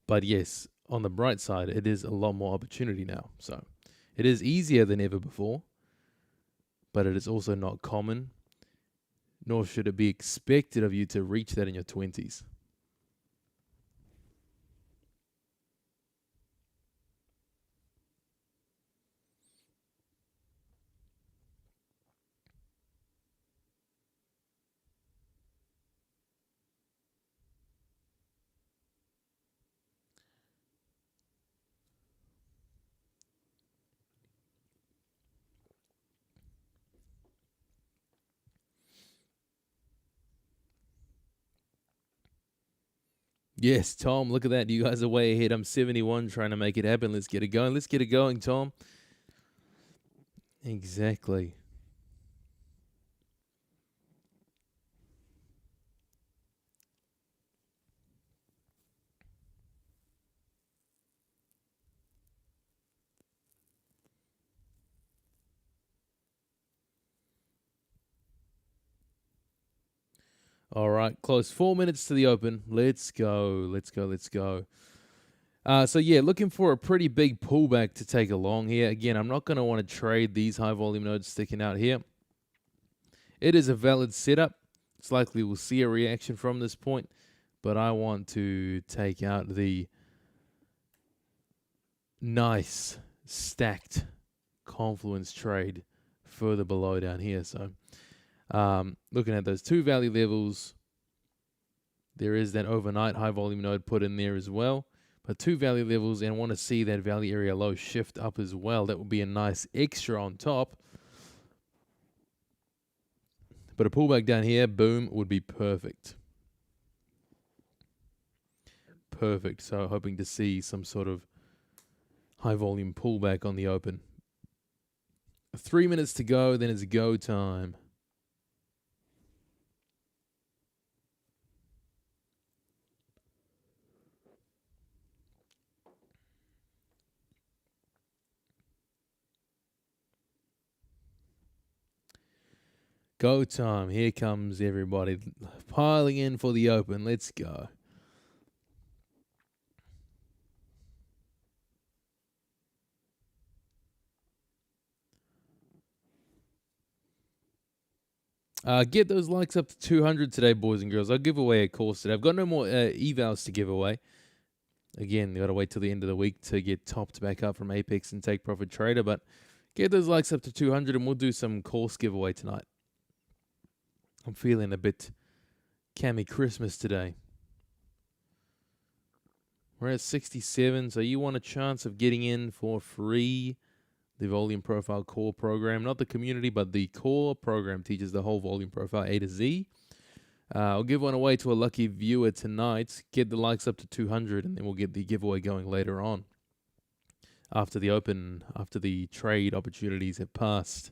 But yes, on the bright side, it is a lot more opportunity now. So it is easier than ever before, but it is also not common, nor should it be expected of you to reach that in your 20s. Yes, Tom, look at that. You guys are way ahead. I'm 71 trying to make it happen. Let's get it going. Let's get it going, Tom. Exactly. All right, close. 4 minutes to the open. Let's go. Let's go. Let's go. So yeah, looking for a pretty big pullback to take along here. Again, I'm not going to want to trade these high volume nodes sticking out here. It is a valid setup. It's likely we'll see a reaction from this point, but I want to take out the nice stacked confluence trade further below down here. So looking at those two value levels, there is that overnight high volume node put in there as well. But two value levels, and I want to see that value area low shift up as well. That would be a nice extra on top. But a pullback down here, boom, would be perfect. Perfect. So hoping to see some sort of high volume pullback on the open. 3 minutes to go, then it's go time. Go time. Here comes everybody piling in for the open. Let's go. Get those likes up to 200 today, boys and girls. I'll give away a course today. I've got no more evals to give away. Again, you got to wait till the end of the week to get topped back up from Apex and Take Profit Trader. But get those likes up to 200 and we'll do some course giveaway tonight. I'm feeling a bit Cammy Christmas today. We're at 67, so you want a chance of getting in for free. The Volume Profile Core program, not the community, but the core program teaches the whole volume profile A to Z. I'll give one away to a lucky viewer tonight. Get the likes up to 200, and then we'll get the giveaway going later on. After the open, after the trade opportunities have passed.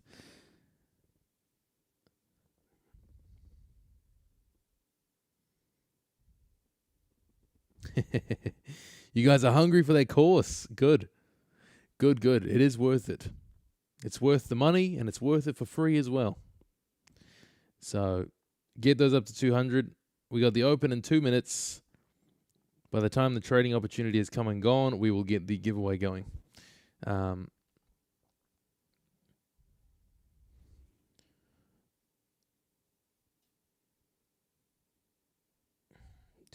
You guys are hungry for that course. Good. Good, good. It is worth it. It's worth the money, and it's worth it for free as well. So get those up to 200. We got the open in 2 minutes. By the time the trading opportunity has come and gone, we will get the giveaway going. Do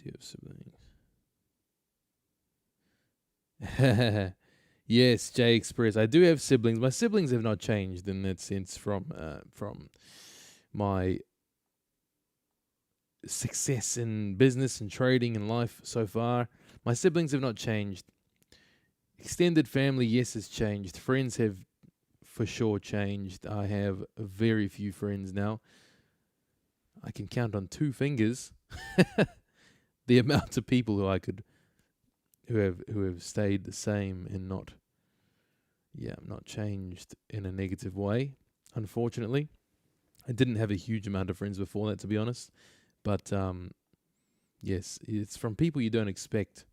you have something? Yes, J Express. I do have siblings. My siblings have not changed in that sense from my success in business and trading and life so far. My siblings have not changed. Extended family, yes, has changed. Friends have for sure changed. I have very few friends now. I can count on 2 fingers the amount of people who have stayed the same and not changed in a negative way. Unfortunately, I didn't have a huge amount of friends before that, to be honest. But yes, it's from people you don't expect.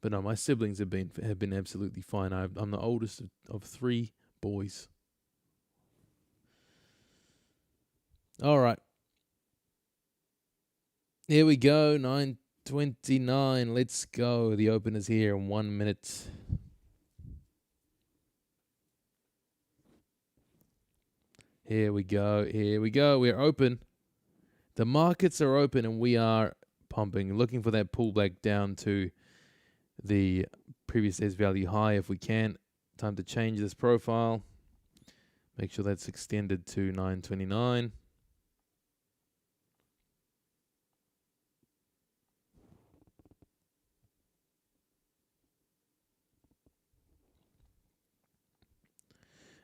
But no, my siblings have been absolutely fine. I'm the oldest of 3 boys. All right. Here we go, 9:29. Let's go. The open is here in 1 minute. Here we go. We're open. The markets are open and we are pumping, looking for that pullback down to the previous day's value high if we can. Time to change this profile. Make sure that's extended to 9:29.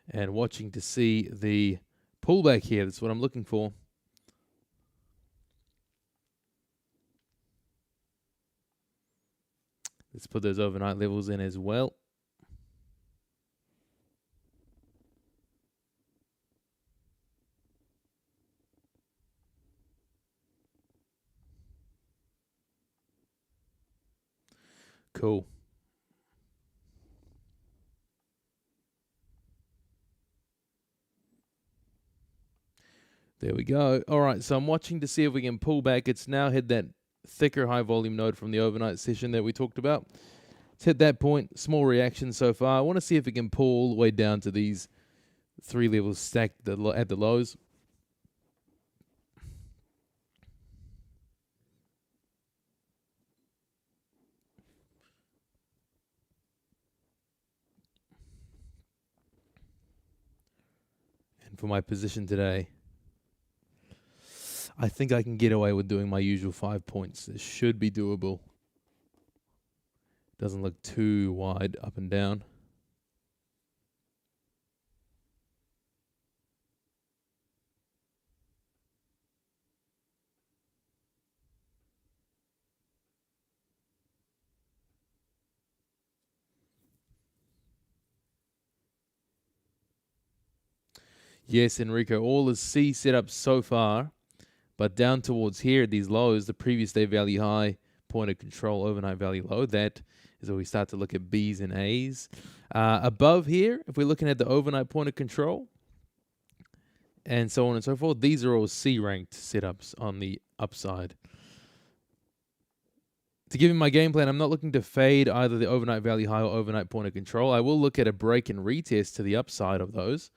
And watching to see the pullback here. That's what I'm looking for. Let's put those overnight levels in as well. Cool. There we go. All right, so I'm watching to see if we can pull back. It's now hit that thicker high volume node from the overnight session that we talked about. It's hit that point. Small reaction so far. I want to see if it can pull all the way down to these 3 levels stacked at the lows. And for my position today, I think I can get away with doing my usual 5 points. This should be doable. Doesn't look too wide up and down. Yes, Enrico, all is C set up so far, but down towards here, these lows, the previous day value high, point of control, overnight value low, that is where we start to look at B's and A's. Above here, if we're looking at the overnight point of control, and so on and so forth, these are all C-ranked setups on the upside. To give you my game plan, I'm not looking to fade either the overnight value high or overnight point of control. I will look at a break and retest to the upside of those.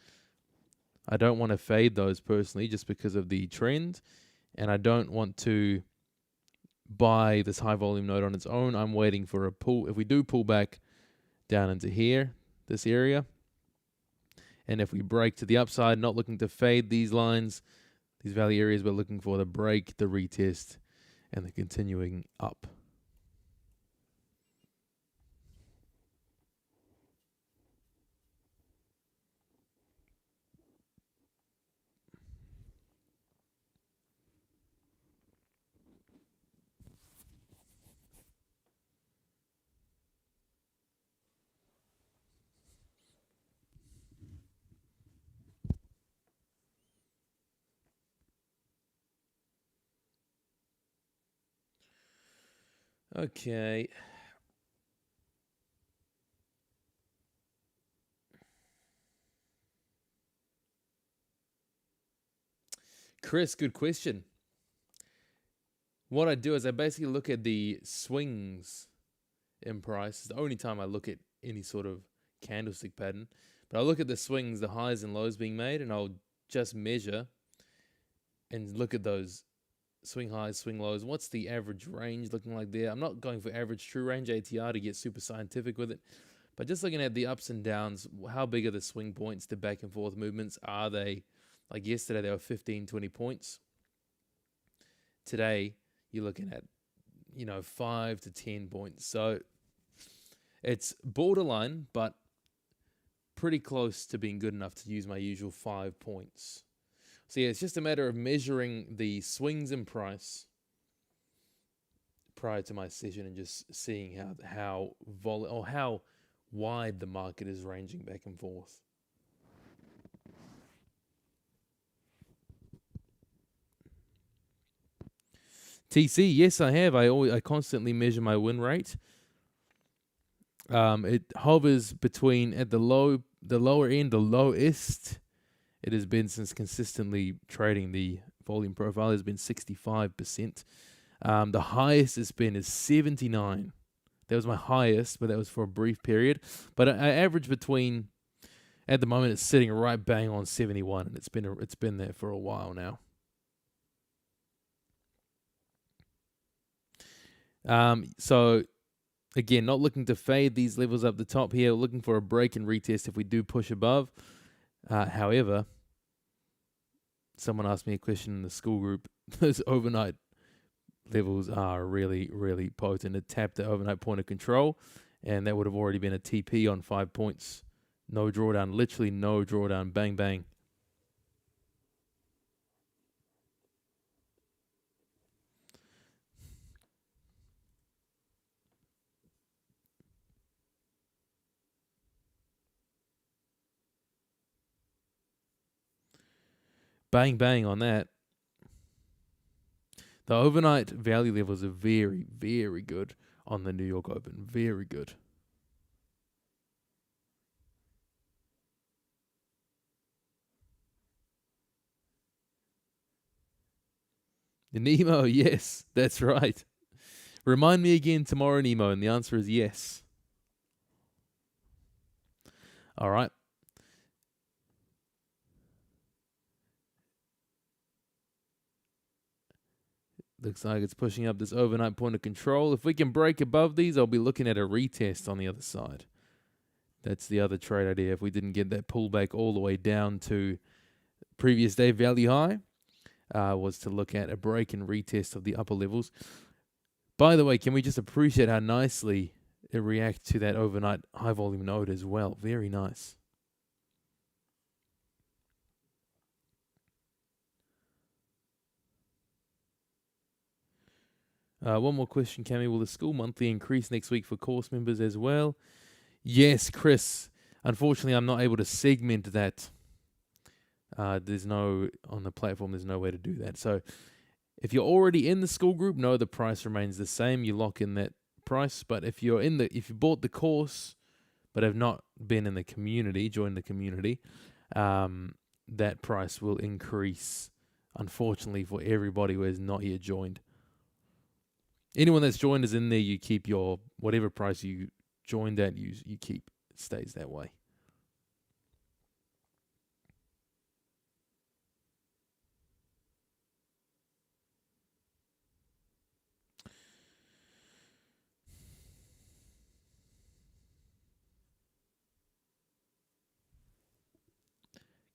I don't want to fade those personally just because of the trend, and I don't want to buy this high volume node on its own. I'm waiting for a pull. If we do pull back down into here, this area, and if we break to the upside, not looking to fade these lines, these value areas, but looking for the break, the retest, and the continuing up. Okay. Chris, good question. What I do is I basically look at the swings in price. It's the only time I look at any sort of candlestick pattern. But I look at the swings, the highs and lows being made, and I'll just measure and look at those swing highs, swing lows. What's the average range looking like there? I'm not going for average true range ATR to get super scientific with it, But just looking at the ups and downs, how big are the swing points, the back and forth movements? Are they, like yesterday, they were 15, 20 points. Today, you're looking at, 5 to 10 points. So it's borderline, but pretty close to being good enough to use my usual 5 points. So yeah, it's just a matter of measuring the swings in price prior to my session and just seeing how wide the market is ranging back and forth. TC, yes, I have. I constantly measure my win rate. It hovers between at the lower end, the lowest it has been since consistently trading. The volume profile has been 65%. The highest it's been is 79. That was my highest, but that was for a brief period. But I average between, at the moment, it's sitting right bang on 71, and it's been there for a while now. So again, not looking to fade these levels up the top here. Looking for a break and retest if we do push above. However, someone asked me a question in the school group. Those overnight levels are really, really potent. It tapped the overnight point of control, and that would have already been a TP on 5 points. No drawdown, literally no drawdown. Bang, bang. Bang, bang on that. The overnight value levels are very, very good on the New York Open. Very good. The Nemo, yes, that's right. Remind me again tomorrow, Nemo, and the answer is yes. All right. Looks like it's pushing up this overnight point of control. If we can break above these, I'll be looking at a retest on the other side. That's the other trade idea. If we didn't get that pullback all the way down to previous day value high, was to look at a break and retest of the upper levels. By the way, can we just appreciate how nicely it reacts to that overnight high volume node as well? Very nice. One more question, Cammy. Will the school monthly increase next week for course members as well? Yes, Chris. Unfortunately, I'm not able to segment that. On the platform, there's no way to do that. So if you're already in the school group, no, the price remains the same. You lock in that price. But if you bought the course but have not been in the community, joined the community, that price will increase, unfortunately, for everybody who has not yet joined. Anyone that's joined is in there. You keep your whatever price you joined at. You keep. It stays that way.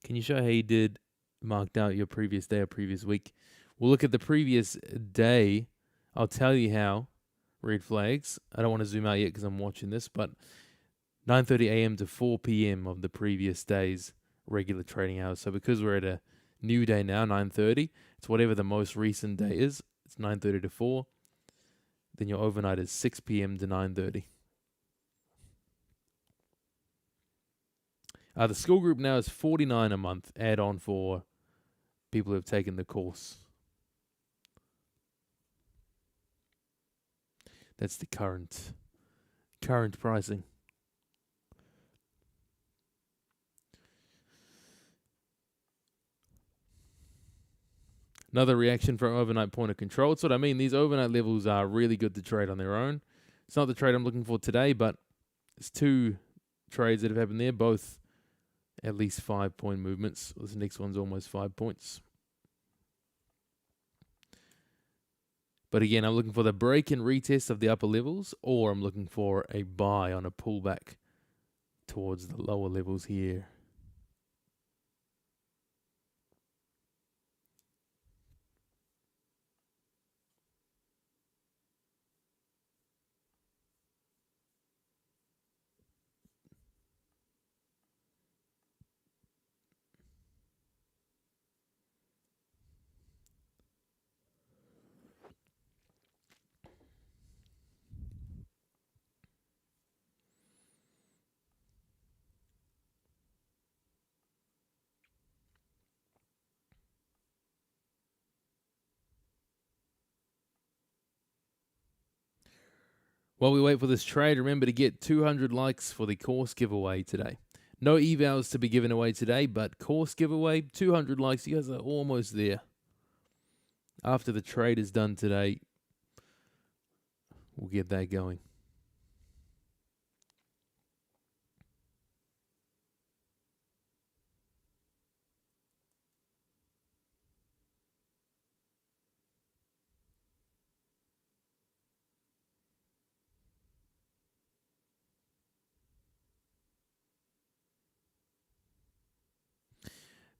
Can you show how you did marked out your previous day or previous week? We'll look at the previous day. I'll tell you how. Red flags. I don't want to zoom out yet because I'm watching this, but 9:30 a.m. to 4 p.m. of the previous day's regular trading hours. So because we're at a new day now, 9:30, it's whatever the most recent day is. It's 9:30 to 4. Then your overnight is 6 p.m. to 9:30. The school group now is $49 a month add-on for people who have taken the course. That's the current pricing. Another reaction for overnight point of control. That's what I mean. These overnight levels are really good to trade on their own. It's not the trade I'm looking for today, but it's two trades that have happened there, both at least 5 point movements. This next one's almost 5 points. But again, I'm looking for the break and retest of the upper levels, or I'm looking for a buy on a pullback towards the lower levels here. While we wait for this trade, remember to get 200 likes for the course giveaway today. No evals to be given away today, but course giveaway, 200 likes. You guys are almost there. After the trade is done today, we'll get that going.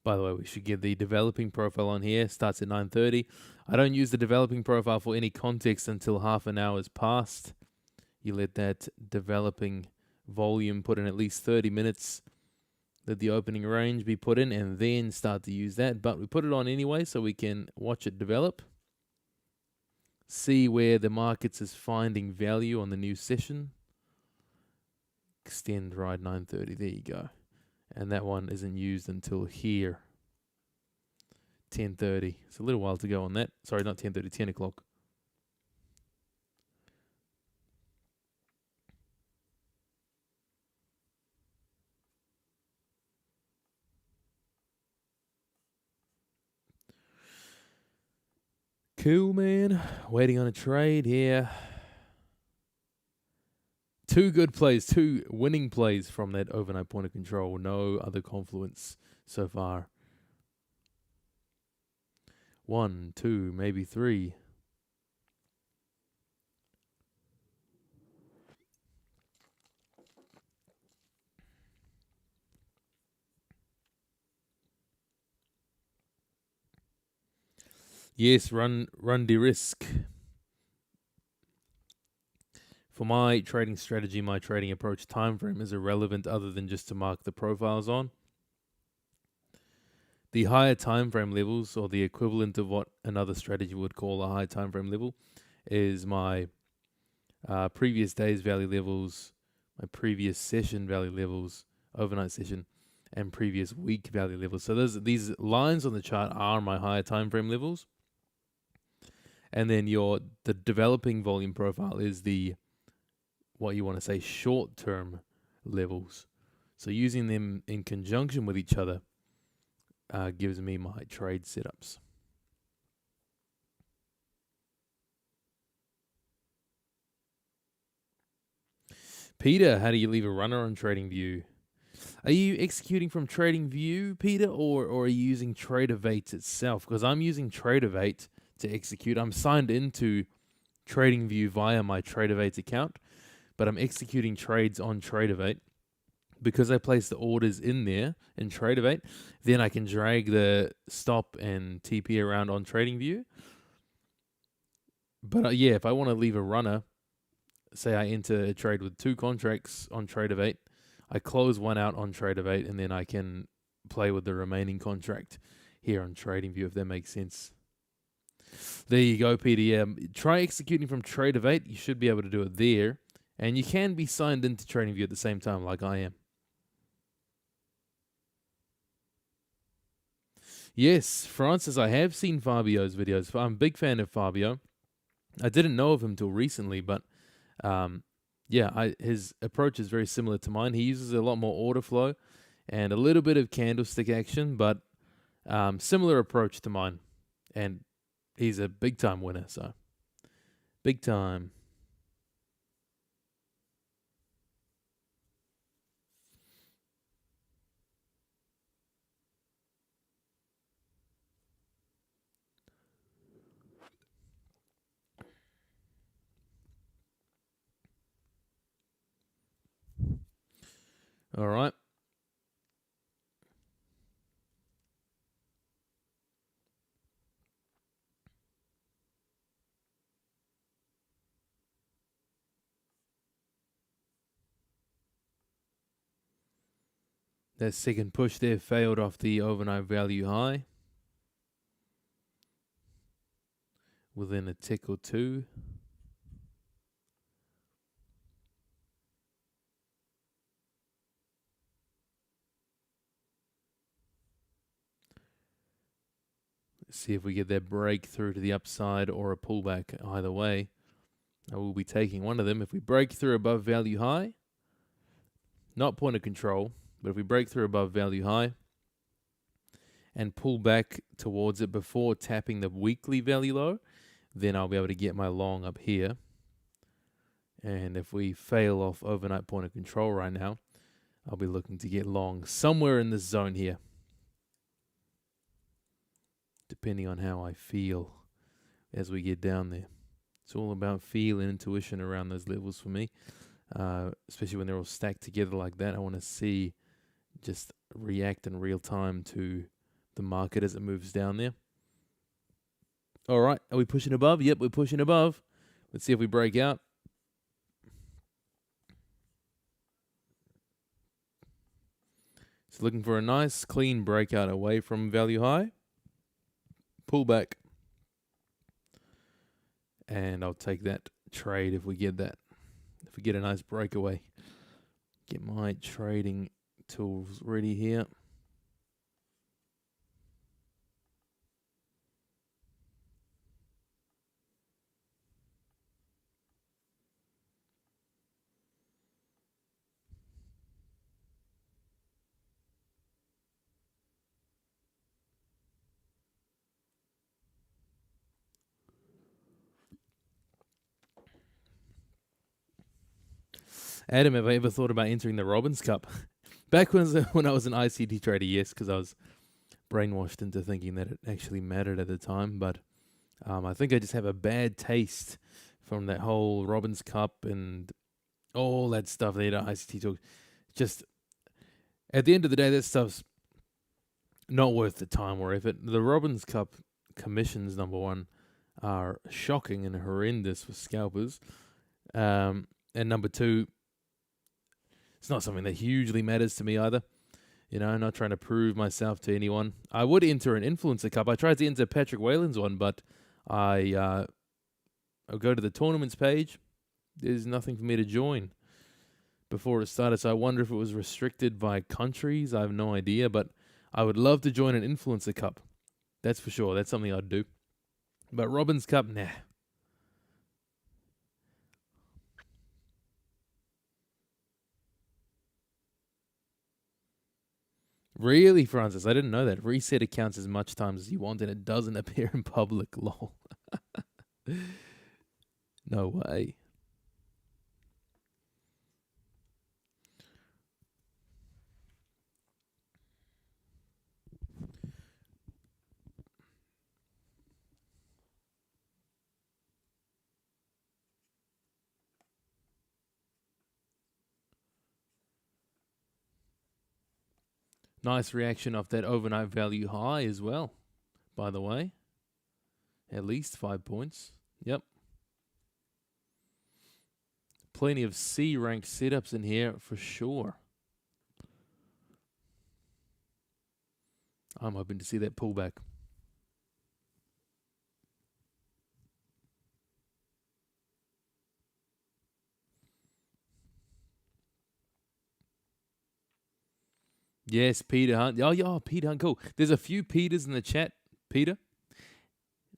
By the way, we should get the developing profile on here. Starts at 9:30. I don't use the developing profile for any context until half an hour has passed. You let that developing volume put in at least 30 minutes. Let the opening range be put in and then start to use that. But we put it on anyway so we can watch it develop. See where the markets is finding value on the new session. Extend right 9:30. There you go. And that one isn't used until here. 10:30. It's a little while to go on that. Sorry, not 10:30, 10 o'clock. Cool, man. Waiting on a trade here. Two good plays, two winning plays from that overnight point of control. No other confluence so far. 1, 2, maybe 3. Yes, run the risk. For my trading strategy, my trading approach, time frame is irrelevant other than just to mark the profiles on. The higher time frame levels, or the equivalent of what another strategy would call a high time frame level, is my previous day's value levels, my previous session value levels, overnight session, and previous week value levels. So these lines on the chart are my higher time frame levels. And then the developing volume profile is what you want to say short-term levels. So using them in conjunction with each other gives me my trade setups. Peter, how do you leave a runner on TradingView? Are you executing from TradingView, Peter, or are you using TradeOvate itself? Because I'm using TradeOvate to execute. I'm signed into TradingView via my TradeOvate account, but I'm executing trades on TradeOvate. Because I place the orders in there in TradeOvate, then I can drag the stop and TP around on TradingView. But yeah, if I want to leave a runner, say I enter a trade with 2 contracts on TradeOvate, I close one out on TradeOvate, and then I can play with the remaining contract here on TradingView, if that makes sense. There you go, Peter. Yeah, try executing from TradeOvate. You should be able to do it there. And you can be signed into TradingView at the same time, like I am. Yes, Francis, I have seen Fabio's videos. I'm a big fan of Fabio. I didn't know of him till recently, but his approach is very similar to mine. He uses a lot more order flow and a little bit of candlestick action, but similar approach to mine. And he's a big-time winner, so big time. All right. That second push there failed off the overnight value high. Within a tick or two. Let's see if we get that breakthrough to the upside or a pullback. Either way, I will be taking one of them. If we break through above value high, not point of control, but if we break through above value high and pull back towards it before tapping the weekly value low, then I'll be able to get my long up here. And if we fail off overnight point of control right now, I'll be looking to get long somewhere in this zone here, depending on how I feel as we get down there. It's all about feel and intuition around those levels for me, especially when they're all stacked together like that. I want to see, just react in real time to the market as it moves down there. All right, are we pushing above? Yep, we're pushing above. Let's see if we break out. So looking for a nice clean breakout away from value high. Pull back. And I'll take that trade if we get that. If we get a nice breakaway. Get my trading tools ready here. Adam, have I ever thought about entering the Robbins Cup? Back when I was an ICT trader, yes, because I was brainwashed into thinking that it actually mattered at the time. But I think I just have a bad taste from that whole Robbins Cup and all that stuff that ICT talk. Just at the end of the day, that stuff's not worth the time or effort. The Robbins Cup commissions, number one, are shocking and horrendous for scalpers. And number two, it's not something that hugely matters to me either. You know, I'm not trying to prove myself to anyone. I would enter an influencer cup. I tried to enter Patrick Whalen's one, but I'll go to the tournaments page. There's nothing for me to join before it started. So I wonder if it was restricted by countries. I have no idea, but I would love to join an influencer cup. That's for sure. That's something I'd do. But Robbins Cup, nah. Really, Francis? I didn't know that. Reset accounts as much times as you want and it doesn't appear in public. Lol. No way. Nice reaction off that overnight value high as well, by the way. At least 5 points. Yep. Plenty of C rank setups in here for sure. I'm hoping to see that pullback. Yes, Peter Hunt. Oh, yeah, Peter Hunt. Cool. There's a few Peters in the chat. Peter.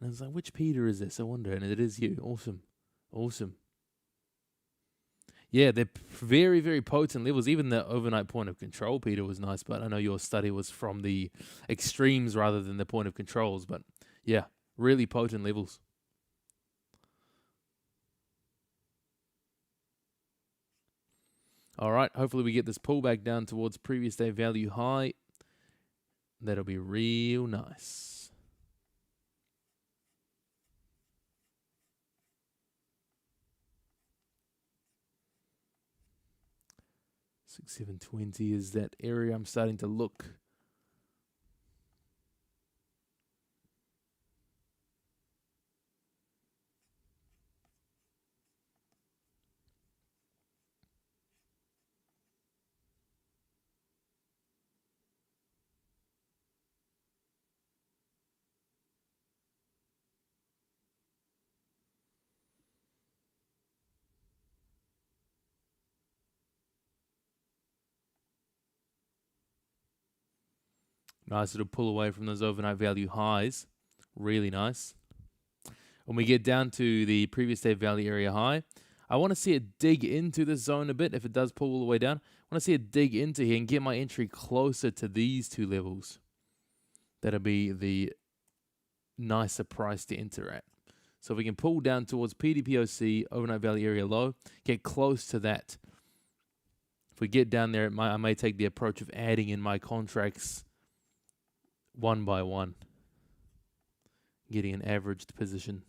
And I was like, which Peter is this? I wonder. And it is you. Awesome. Awesome. Yeah, they're very, very potent levels. Even the overnight point of control, Peter, was nice. But I know your study was from the extremes rather than the point of controls. But yeah, really potent levels. All right, hopefully we get this pullback down towards previous day value high. That'll be real nice. 720 is that area I'm starting to look. Nice little pull away from those overnight value highs. Really nice. When we get down to the previous day value area high, I want to see it dig into this zone a bit. If it does pull all the way down, I want to see it dig into here and get my entry closer to these two levels. That'll be the nicer price to enter at. So if we can pull down towards PDPOC, overnight value area low, get close to that. If we get down there, I may take the approach of adding in my contracts one by one, getting an averaged position.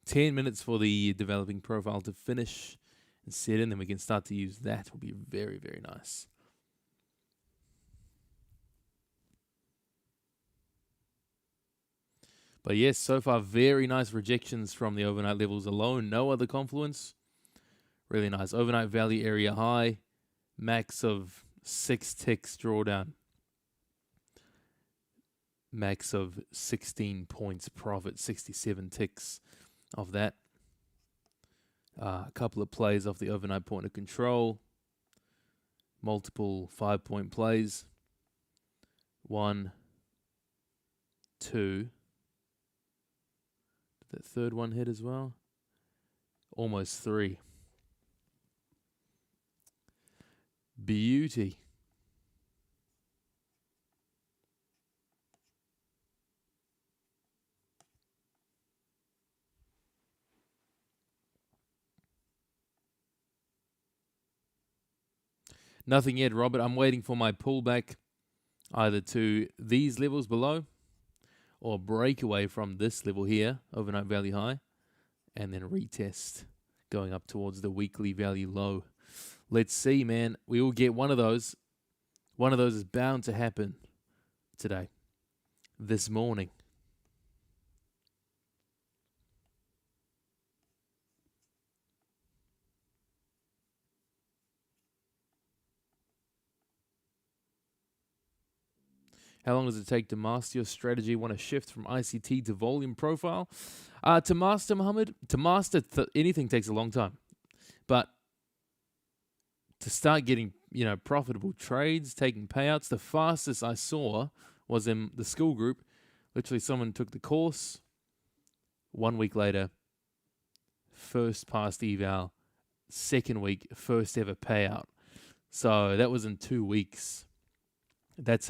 $10 minutes for the developing profile to finish and set in, then we can start to use that. Will be very, very nice. But yes, so far, very nice rejections from the overnight levels alone. No other confluence. Really nice. Overnight value area high. Max of 6 ticks drawdown. Max of 16 points profit. 67 ticks of that. A couple of plays off the overnight point of control. Multiple 5-point plays. 1, 2. Did that third one hit as well? Almost 3. Beauty. Nothing yet, Robert. I'm waiting for my pullback either to these levels below or break away from this level here, overnight value high, and then retest going up towards the weekly value low. Let's see, man. We will get one of those. One of those is bound to happen today, this morning. How long does it take to master your strategy? Want to shift from ICT to volume profile? To master, Mohammed, anything takes a long time. But to start getting, profitable trades, taking payouts, the fastest I saw was in the school group. Literally, someone took the course. 1 week later, first passed eval. Second week, first ever payout. So that was in 2 weeks. That's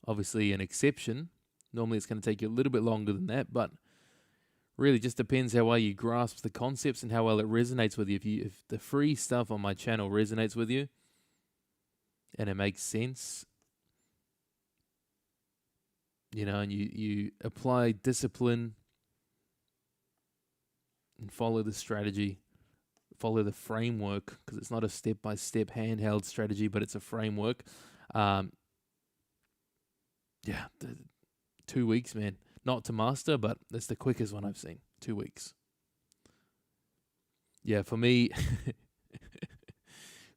obviously an exception. Normally it's going to take you a little bit longer than that, but really just depends how well you grasp the concepts and how well it resonates with you. If the free stuff on my channel resonates with you and it makes sense, and you apply discipline and follow the strategy, follow the framework, because it's not a step-by-step handheld strategy, but it's a framework. 2 weeks, man. Not to master, but that's the quickest one I've seen. 2 weeks. Yeah, for me,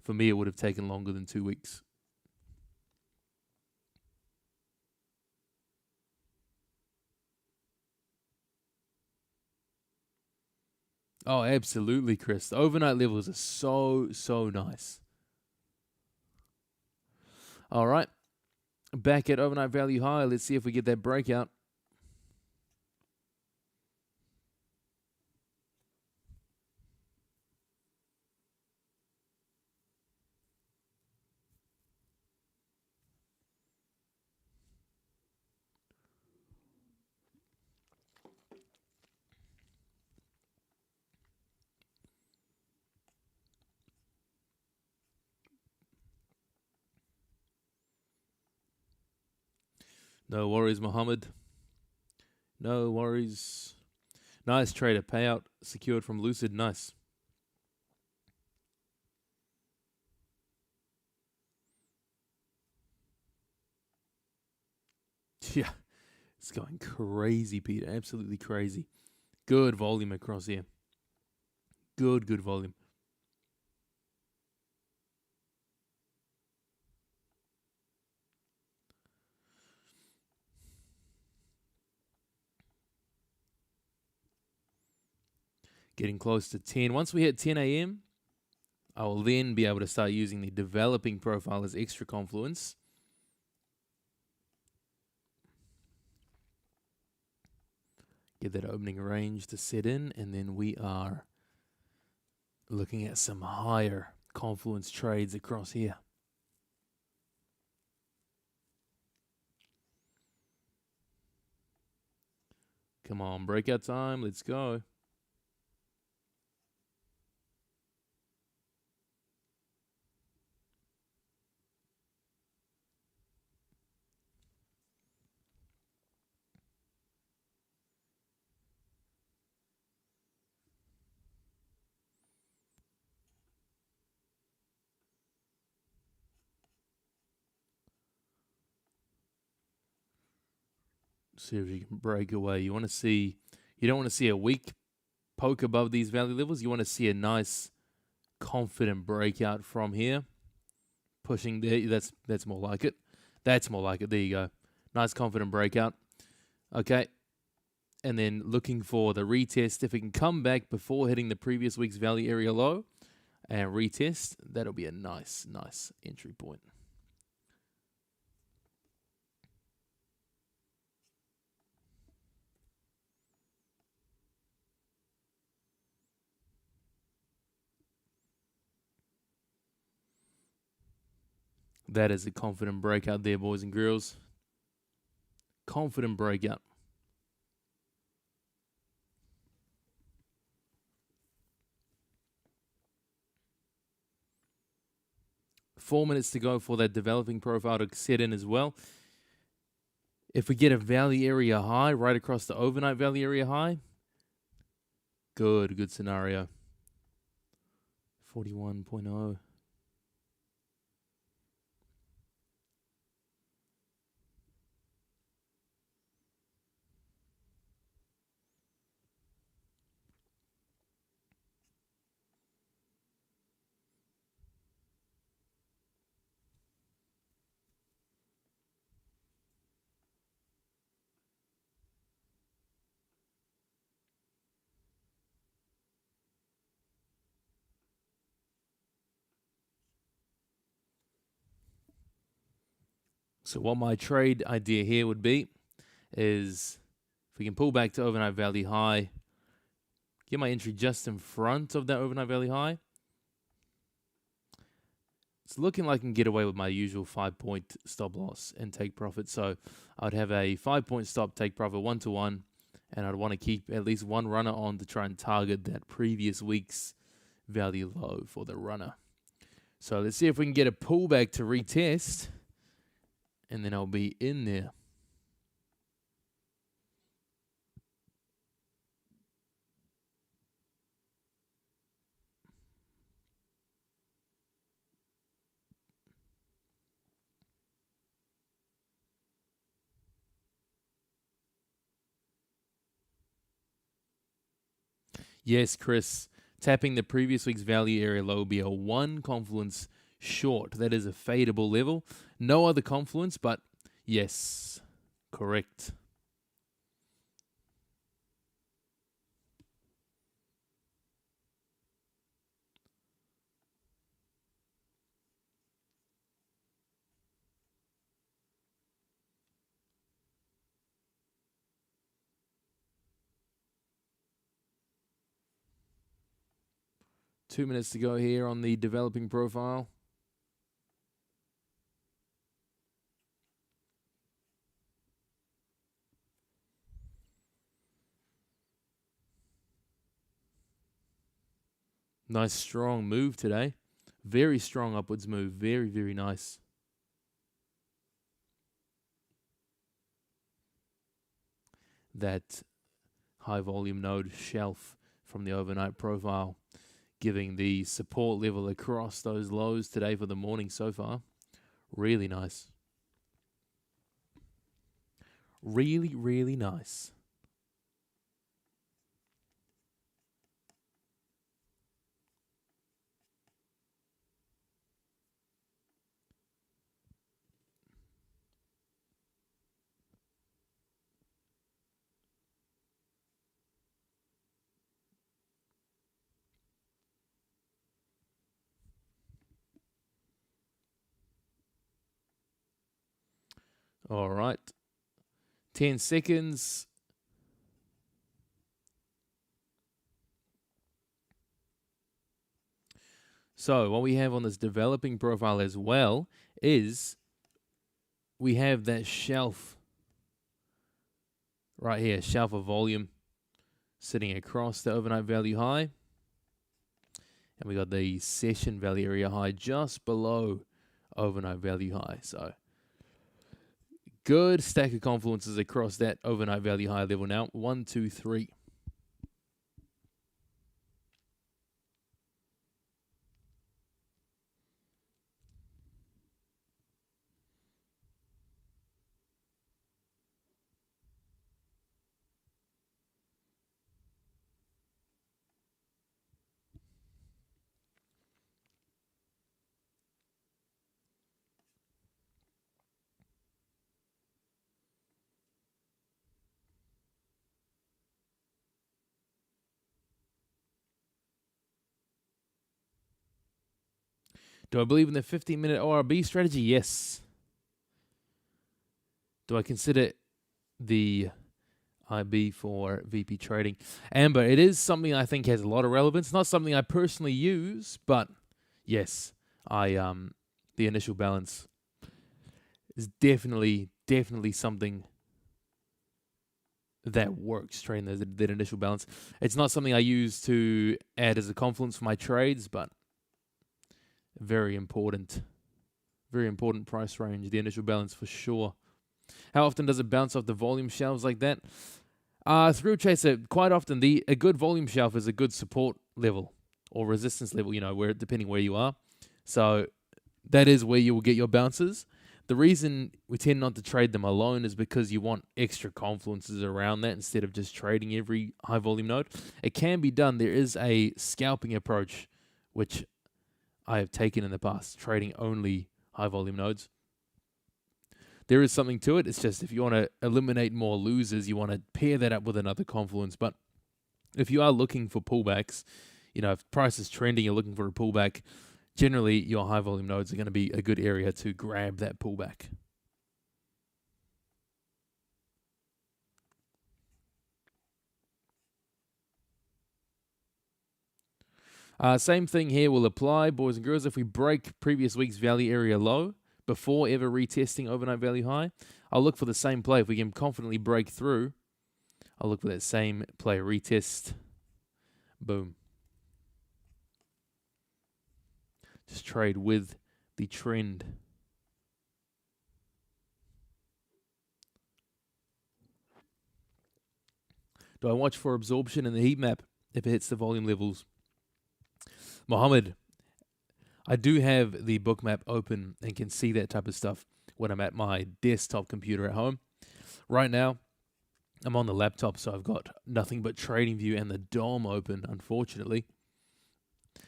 it would have taken longer than 2 weeks. Oh, absolutely, Chris. The overnight levels are so nice. All right. Back at overnight value high. Let's see if we get that breakout. No worries, Mohammed. No worries. Nice trader. Payout secured from Lucid. Nice. Yeah, it's going crazy, Peter. Absolutely crazy. Good volume across here. Good volume. Getting close to 10. Once we hit 10 a.m., I will then be able to start using the developing profile as extra confluence. Get that opening range to set in, and then we are looking at some higher confluence trades across here. Come on, breakout time. Let's go. See if you can break away. You don't want to see a weak poke above these value levels. You want to see a nice, confident breakout from here. Pushing there. That's more like it. That's more like it. There you go. Nice, confident breakout. Okay. And then looking for the retest. If it can come back before hitting the previous week's value area low and retest, that'll be a nice entry point. That is a confident breakout there, boys and girls. Confident breakout. Four minutes to go for that developing profile to set in as well. If we get a value area high right across the overnight value area high, good scenario. 41.0. So what my trade idea here would be is if we can pull back to overnight value high, get my entry just in front of that overnight value high. It's looking like I can get away with my usual 5-point stop loss and take profit. So I'd have a 5-point stop, take profit 1-to-1, and I'd want to keep at least one runner on to try and target that previous week's value low for the runner. So let's see if we can get a pullback to retest, and then I'll be in there. Yes, Chris. Tapping the previous week's value area low will be a 1 confluence short. That is a fadeable level. No other confluence, but yes, correct. Two minutes to go here on the developing profile. Nice strong move today. Very strong upwards move. Very nice. that high volume node shelf from the overnight profile, giving the support level across those lows today for the morning so far. Really nice. Really, really nice. All right. 10 seconds. So what we have on this developing profile as well is we have that shelf right here, shelf of volume sitting across the overnight value high. And we got the session value area high just below overnight value high. So good stack of confluences across that overnight value high level now. 1, 2, 3. Do I believe in the 15-minute ORB strategy? Yes. Do I consider the IB for VP trading? Amber, it is something I think has a lot of relevance. Not something I personally use, but yes, the initial balance is definitely something that works, trading that initial balance. It's not something I use to add as a confluence for my trades, but very important price range, the initial balance for sure. How often does it bounce off the volume shelves like that? Thrill Chaser, quite often a good volume shelf is a good support level or resistance level, where depending where you are. So that is where you will get your bounces. The reason we tend not to trade them alone is because you want extra confluences around that instead of just trading every high volume node. It can be done. There is a scalping approach, which I have taken in the past, trading only high volume nodes. There is something to it. It's just if you want to eliminate more losers, you want to pair that up with another confluence. But if you are looking for pullbacks, if price is trending, you're looking for a pullback, generally your high volume nodes are going to be a good area to grab that pullback. Same thing here will apply, boys and girls. If we break previous week's value area low before ever retesting overnight value high, I'll look for the same play. If we can confidently break through, I'll look for that same play, retest, boom. Just trade with the trend. Do I watch for absorption in the heat map if it hits the volume levels? Mohammed, I do have the book map open and can see that type of stuff when I'm at my desktop computer at home. Right now, I'm on the laptop, so I've got nothing but TradingView and the DOM open, unfortunately.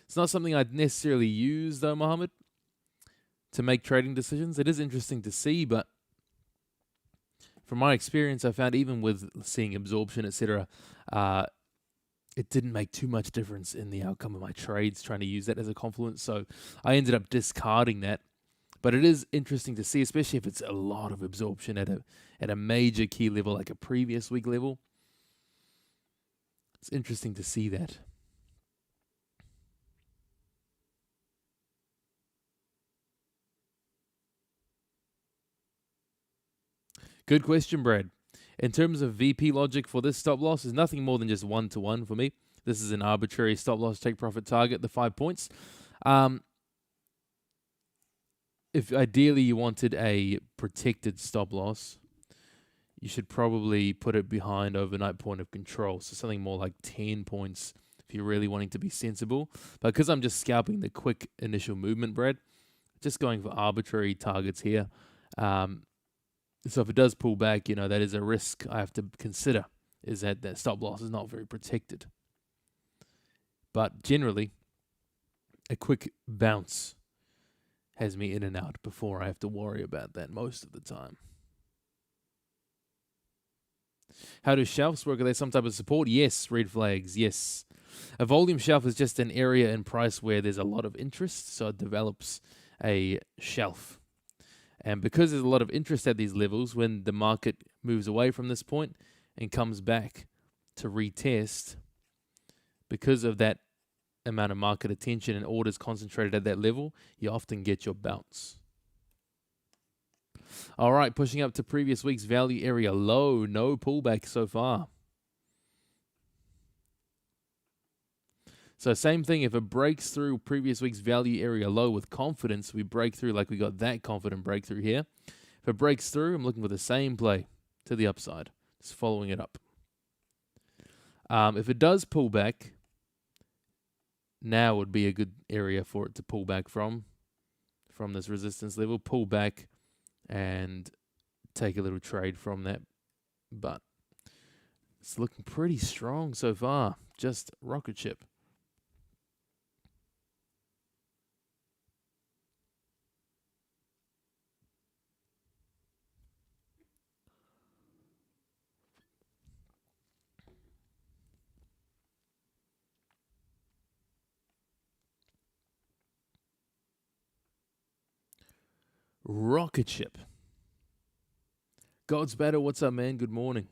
It's not something I'd necessarily use, though, Mohammed, to make trading decisions. It is interesting to see, but from my experience, I found even with seeing absorption, etc., it didn't make too much difference in the outcome of my trades trying to use that as a confluence. So I ended up discarding that. But it is interesting to see, especially if it's a lot of absorption at a major key level, like a previous week level. It's interesting to see that. Good question, Brad. In terms of VP logic for this stop loss, is nothing more than just 1-to-1 for me. This is an arbitrary stop loss take profit target, the 5 points. If ideally you wanted a protected stop loss, you should probably put it behind overnight point of control. So something more like 10 points if you're really wanting to be sensible. But because I'm just scalping the quick initial movement, Brad, just going for arbitrary targets here. So if it does pull back, that is a risk I have to consider, is that stop loss is not very protected. But generally, a quick bounce has me in and out before I have to worry about that most of the time. How do shelves work? Are they some type of support? Yes. Red flags, yes. A volume shelf is just an area in price where there's a lot of interest, so it develops a shelf. And because there's a lot of interest at these levels, when the market moves away from this point and comes back to retest, because of that amount of market attention and orders concentrated at that level, you often get your bounce. All right, pushing up to previous week's value area low. No pullback so far. So same thing, if it breaks through previous week's value area low with confidence, we break through like we got that confident breakthrough here. If it breaks through, I'm looking for the same play to the upside, just following it up. If it does pull back, now would be a good area for it to pull back from this resistance level, pull back and take a little trade from that. But it's looking pretty strong so far, just rocket ship. Rocket ship. God's Battle, what's up, man? Good morning.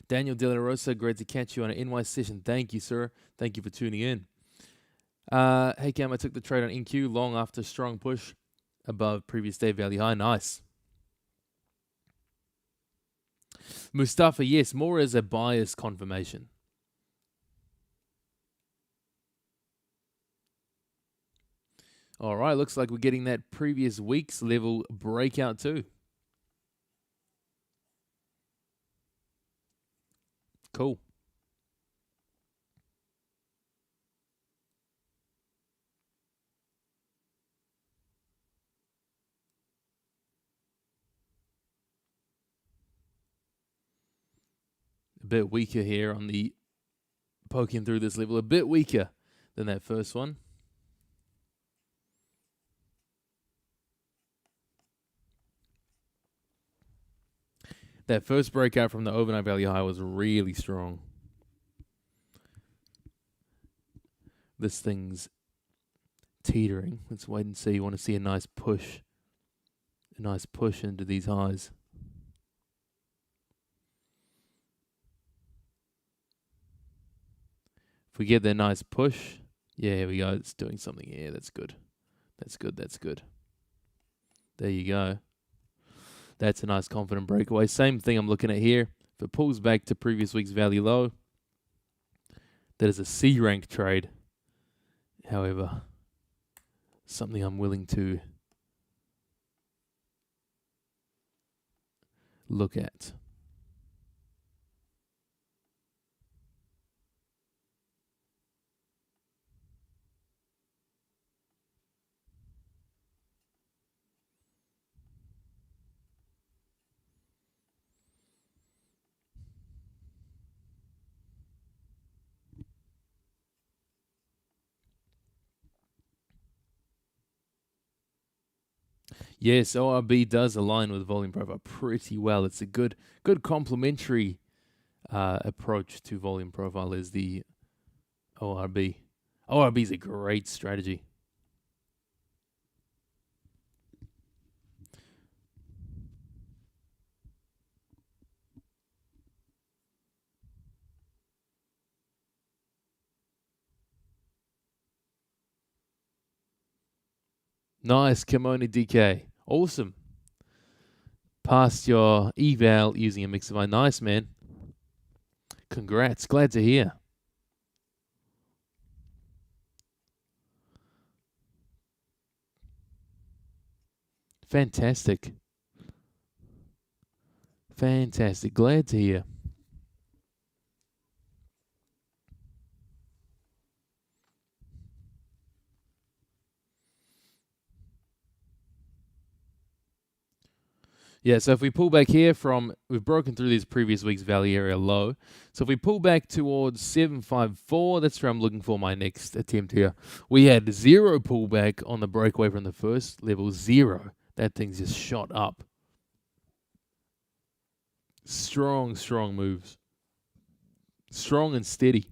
Daniel De La Rosa, great to catch you on an NY session. Thank you, sir. Thank you for tuning in. Hey, Cam, I took the trade on NQ long after strong push above previous day value high. Nice. Mustafa, yes, more as a bias confirmation. All right, looks like we're getting that previous week's level breakout too. Cool. A bit weaker here on the poking through this level. A bit weaker than that first one. That first breakout from the overnight value high was really strong. This thing's teetering. Let's wait and see. You want to see a nice push. A nice push into these highs. If we get that nice push, yeah, here we go. It's doing something here. That's good. That's good. That's good. There you go. That's a nice confident breakaway. Same thing I'm looking at here. If it pulls back to previous week's value low, that is a C rank trade. However, something I'm willing to look at. Yes, ORB does align with volume profile pretty well. It's a good complementary approach to volume profile is the ORB. ORB is a great strategy. Nice, Kimono DK. Awesome. Passed your eval using a mix of nice, man. Congrats. Glad to hear. Fantastic. Fantastic. Glad to hear. Yeah, so if we pull back here we've broken through this previous week's value area low. So if we pull back towards 754, that's where I'm looking for my next attempt here. We had zero pullback on the breakaway from the first level, zero. That thing's just shot up. Strong moves. Strong and steady.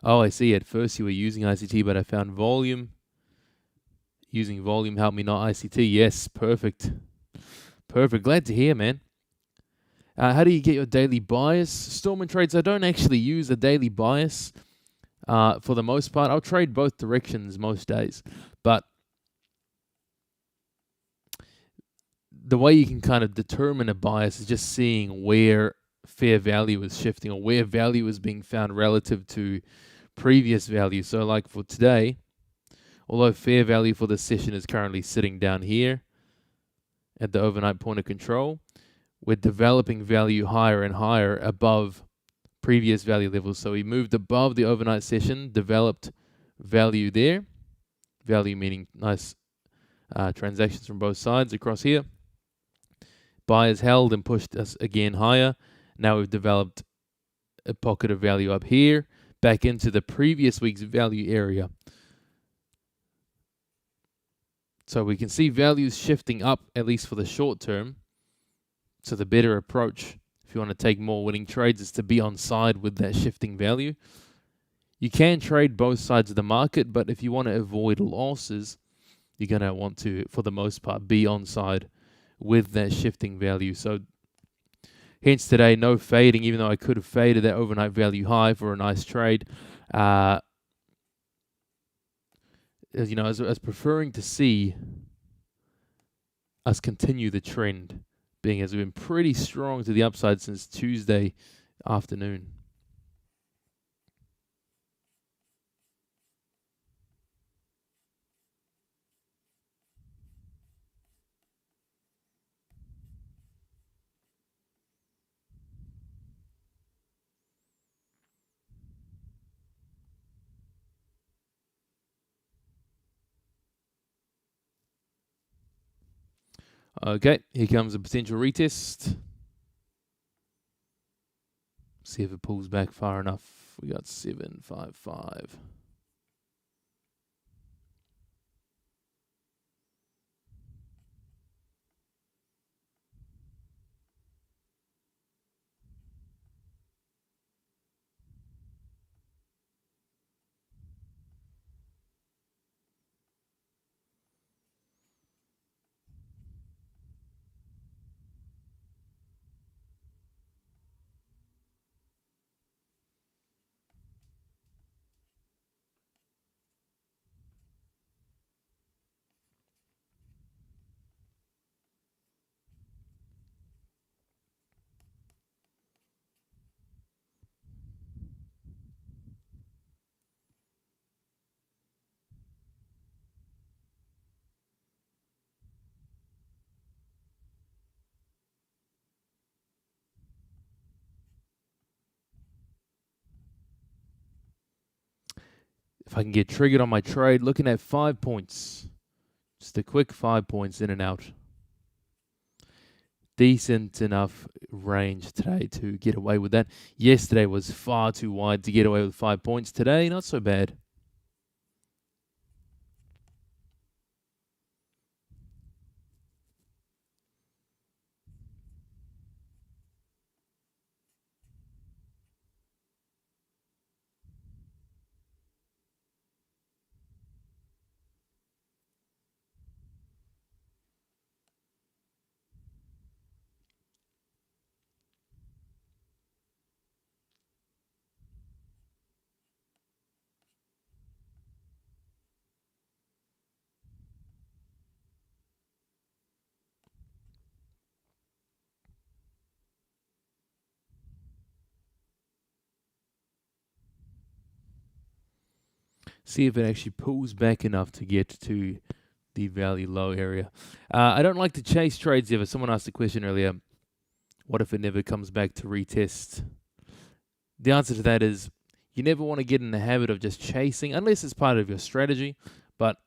Oh, I see. At first you were using ICT, but I found volume. Using volume helped me, not ICT. Yes, perfect. Perfect. Glad to hear, man. How do you get your daily bias? Storm and trades, I don't actually use a daily bias for the most part. I'll trade both directions most days. But the way you can kind of determine a bias is just seeing where fair value is shifting or where value is being found relative to previous value. So like for today, although fair value for the session is currently sitting down here at the overnight point of control, we're developing value higher and higher above previous value levels. So we moved above the overnight session, developed value there. Value meaning nice transactions from both sides across here. Buyers held and pushed us again higher. Now we've developed a pocket of value up here, back into the previous week's value area. So we can see values shifting up, at least for the short term. So the better approach, if you want to take more winning trades, is to be on side with that shifting value. You can trade both sides of the market, but if you want to avoid losses, you're going to want to, for the most part, be on side with that shifting value. So hence today, no fading, even though I could have faded that overnight value high for a nice trade. As you know, I was preferring to see us continue the trend, being as we've been pretty strong to the upside since Tuesday afternoon. Okay, here comes a potential retest. See if it pulls back far enough. We got 755. If I can get triggered on my trade, looking at 5 points. Just a quick 5 points in and out. Decent enough range today to get away with that. Yesterday was far too wide to get away with 5 points. Today, not so bad. See if it actually pulls back enough to get to the value low area. I don't like to chase trades ever. Someone asked a question earlier, what if it never comes back to retest? The answer to that is you never want to get in the habit of just chasing, unless it's part of your strategy. But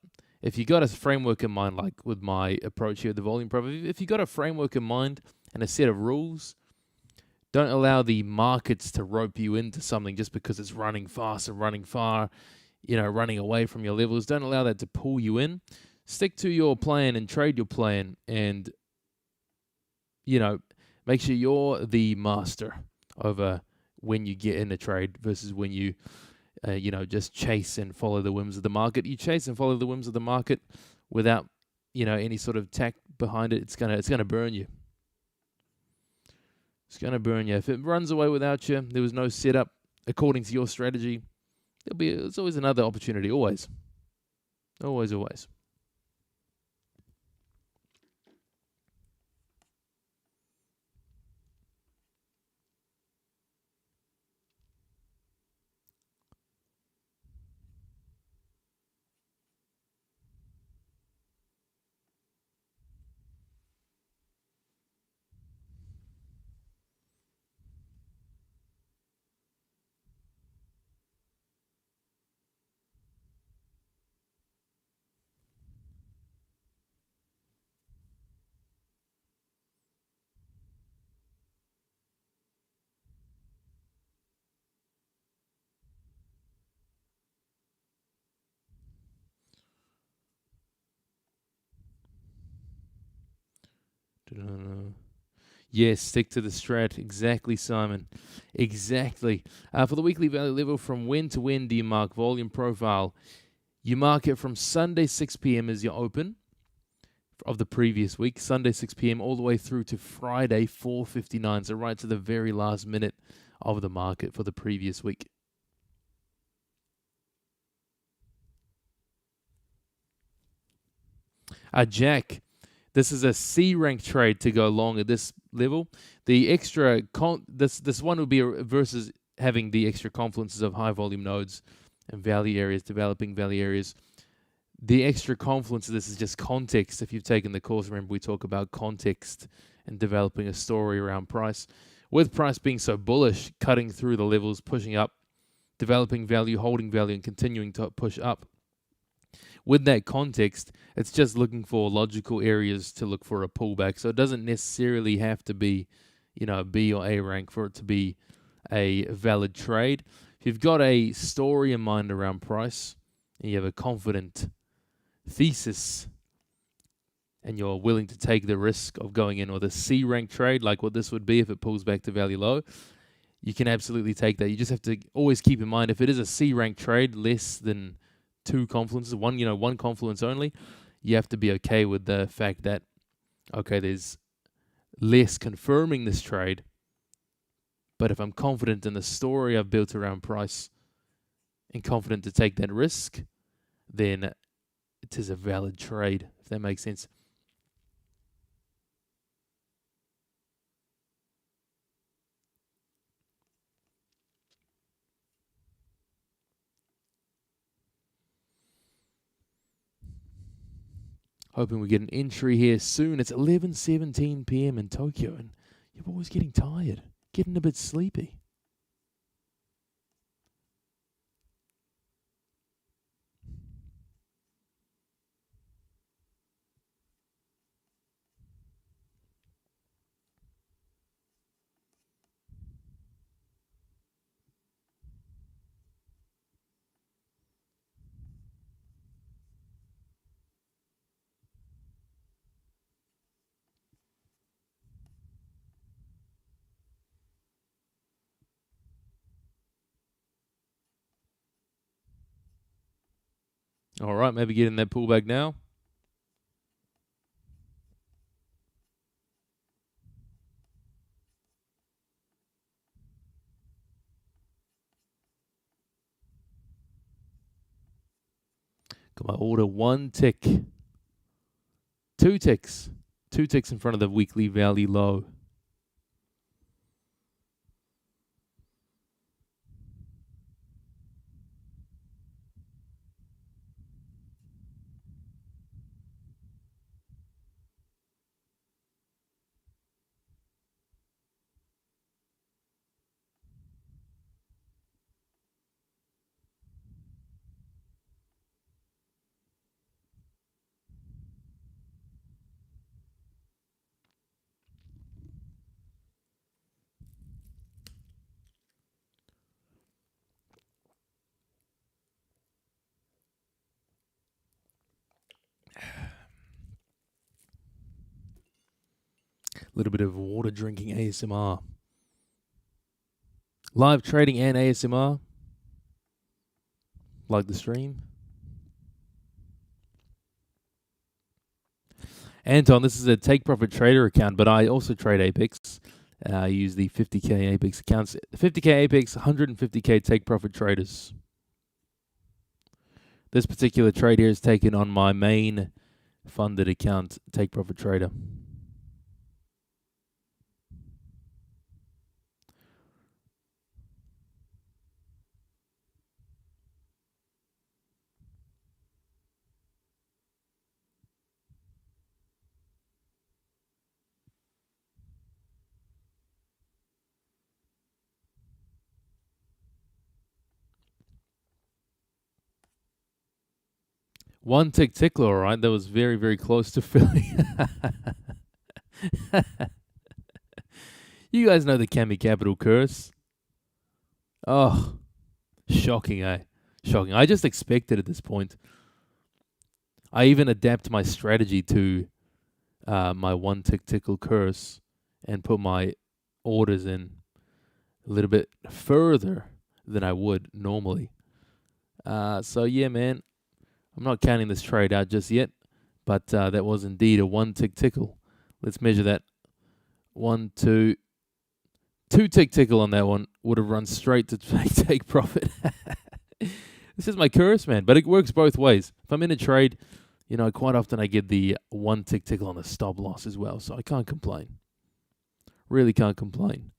if you got a framework in mind, like with my approach here, the volume profile, if you got a framework in mind and a set of rules, don't allow the markets to rope you into something just because it's running fast and running far, running away from your levels. Don't allow that to pull you in. Stick to your plan and trade your plan, and make sure you're the master over when you get in a trade versus when you just chase and follow the whims of the market. You chase and follow the whims of the market without any sort of tact behind it. It's gonna burn you. It's gonna burn you if it runs away without you. There was no setup according to your strategy. There's always another opportunity. Always. Yes, stick to the strat. Exactly, Simon. Exactly. For the weekly value level, from when to when do you mark volume profile? You mark it from Sunday 6 p.m. as your open of the previous week, Sunday 6 p.m. all the way through to Friday 4:59, so right to the very last minute of the market for the previous week. Jack, this is a C rank trade to go long at this level. The extra this one would be versus having the extra confluences of high volume nodes and value areas, developing value areas. The extra confluence of this is just context. If you've taken the course, remember we talk about context and developing a story around price. With price being so bullish, cutting through the levels, pushing up, developing value, holding value, and continuing to push up. With that context, it's just looking for logical areas to look for a pullback. So it doesn't necessarily have to be, a B or A rank for it to be a valid trade. If you've got a story in mind around price and you have a confident thesis and you're willing to take the risk of going in with a C rank trade, like what this would be if it pulls back to value low, you can absolutely take that. You just have to always keep in mind, if it is a C rank trade, less than two confluences, one confluence only, you have to be okay with the fact that, okay, there's less confirming this trade, but if I'm confident in the story I've built around price and confident to take that risk, then it is a valid trade, if that makes sense. Hoping we get an entry here soon. It's 11:17 p.m. in Tokyo, and you're always getting tired, getting a bit sleepy. All right, maybe getting that pullback now. Got my order 1 tick. 2 ticks. 2 ticks in front of the weekly value low. little bit of water drinking ASMR. Live trading and ASMR. Like the stream. Anton, this is a Take Profit Trader account, but I also trade Apex. I use the 50k Apex accounts. 50k Apex, 150k Take Profit Traders. This particular trade here is taken on my main funded account, Take Profit Trader. One tick tickler, all right. That was very, very close to filling. You guys know the Cammy Capital curse. Oh, shocking, eh? Shocking. I just expected at this point. I even adapt my strategy to my one tick tickle curse and put my orders in a little bit further than I would normally. So yeah, man. I'm not counting this trade out just yet, but that was indeed a one tick tickle. Let's measure that. 1, 2, 2 tick tickle on that one. Would have run straight to take profit. This is my curse, man, but it works both ways. If I'm in a trade, you know, quite often I get the one tick tickle on the stop loss as well, so I can't complain. Really can't complain.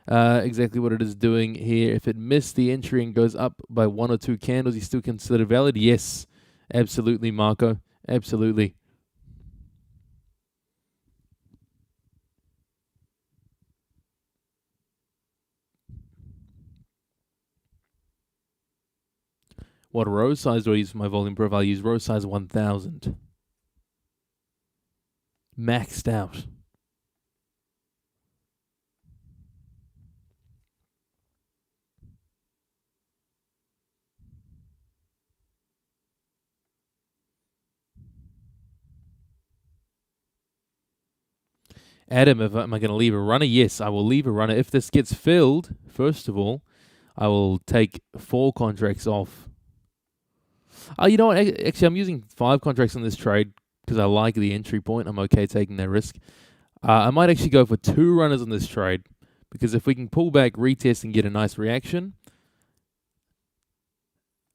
Exactly what it is doing here. If it missed the entry and goes up by 1 or 2 candles, you still consider valid? Yes, absolutely, Marco. Absolutely. What row size do I use for my volume profile? I use row size 1000. Maxed out. Adam, am I going to leave a runner? Yes, I will leave a runner. If this gets filled, first of all, I will take 4 contracts off. You know what? Actually, I'm using 5 contracts on this trade because I like the entry point. I'm okay taking that risk. I might actually go for 2 runners on this trade because if we can pull back, retest, and get a nice reaction,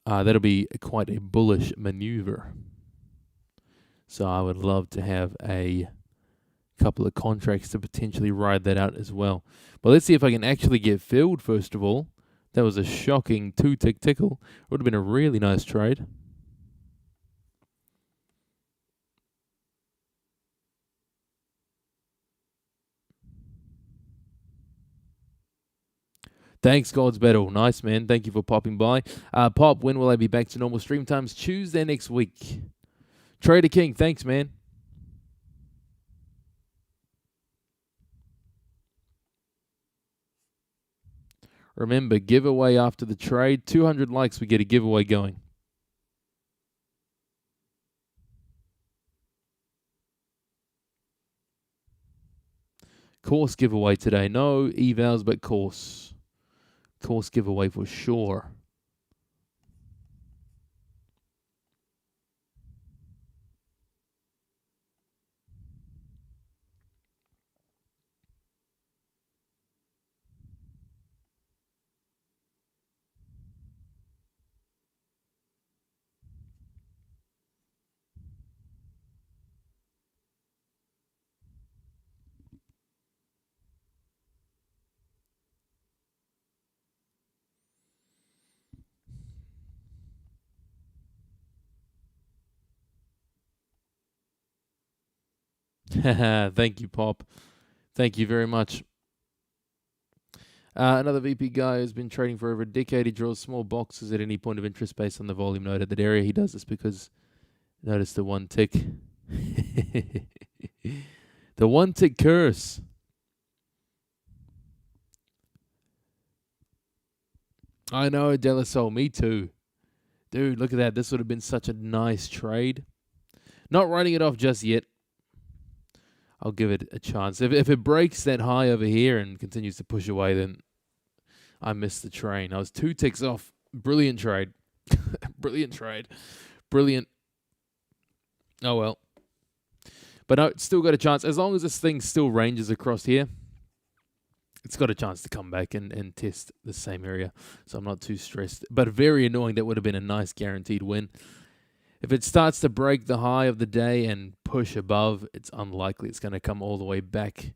that'll be quite a bullish maneuver. So I would love to have a couple of contracts to potentially ride that out as well. But let's see if I can actually get filled first of all. That was a shocking 2 tick tickle. Would have been a really nice trade. Thanks, God's Battle. Nice, man. Thank you for popping by. Pop, when will I be back to normal stream times? Tuesday next week. Trader King, thanks, man. Remember, giveaway after the trade. 200 likes, we get a giveaway going. Course giveaway today. No evals, but course. Course giveaway for sure. Thank you, Pop. Thank you very much. Another VP guy who's been trading for over a decade. He draws small boxes at any point of interest based on the volume noted at that area. He does this because, notice the 1 tick. The 1 tick curse. I know, Delasol, me too. Dude, look at that. This would have been such a nice trade. Not writing it off just yet. I'll give it a chance. If it breaks that high over here and continues to push away, then I missed the train. I was 2 ticks off. Brilliant trade. Brilliant trade. Brilliant. Oh, well. But no, it's still got a chance. As long as this thing still ranges across here, it's got a chance to come back and test the same area. So I'm not too stressed. But very annoying. That would have been a nice guaranteed win. If it starts to break the high of the day and push above, it's unlikely it's going to come all the way back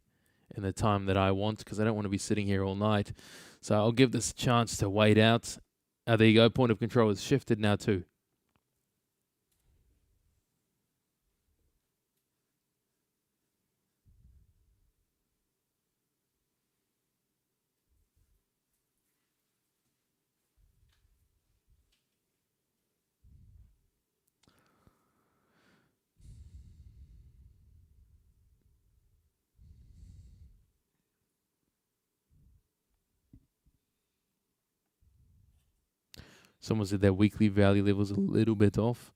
in the time that I want, because I don't want to be sitting here all night. So I'll give this a chance to wait out. There you go. Point of control is shifted now too. Someone said their weekly value level is a little bit off.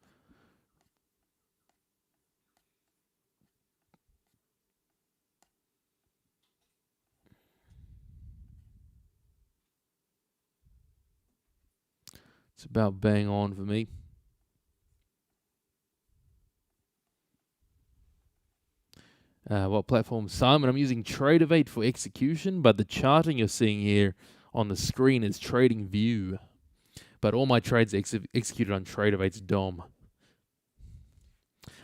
It's about bang on for me. What platform? Simon, I'm using Tradeovate for execution, but the charting you're seeing here on the screen is Trading View. But all my trades executed on Tradeovate's DOM.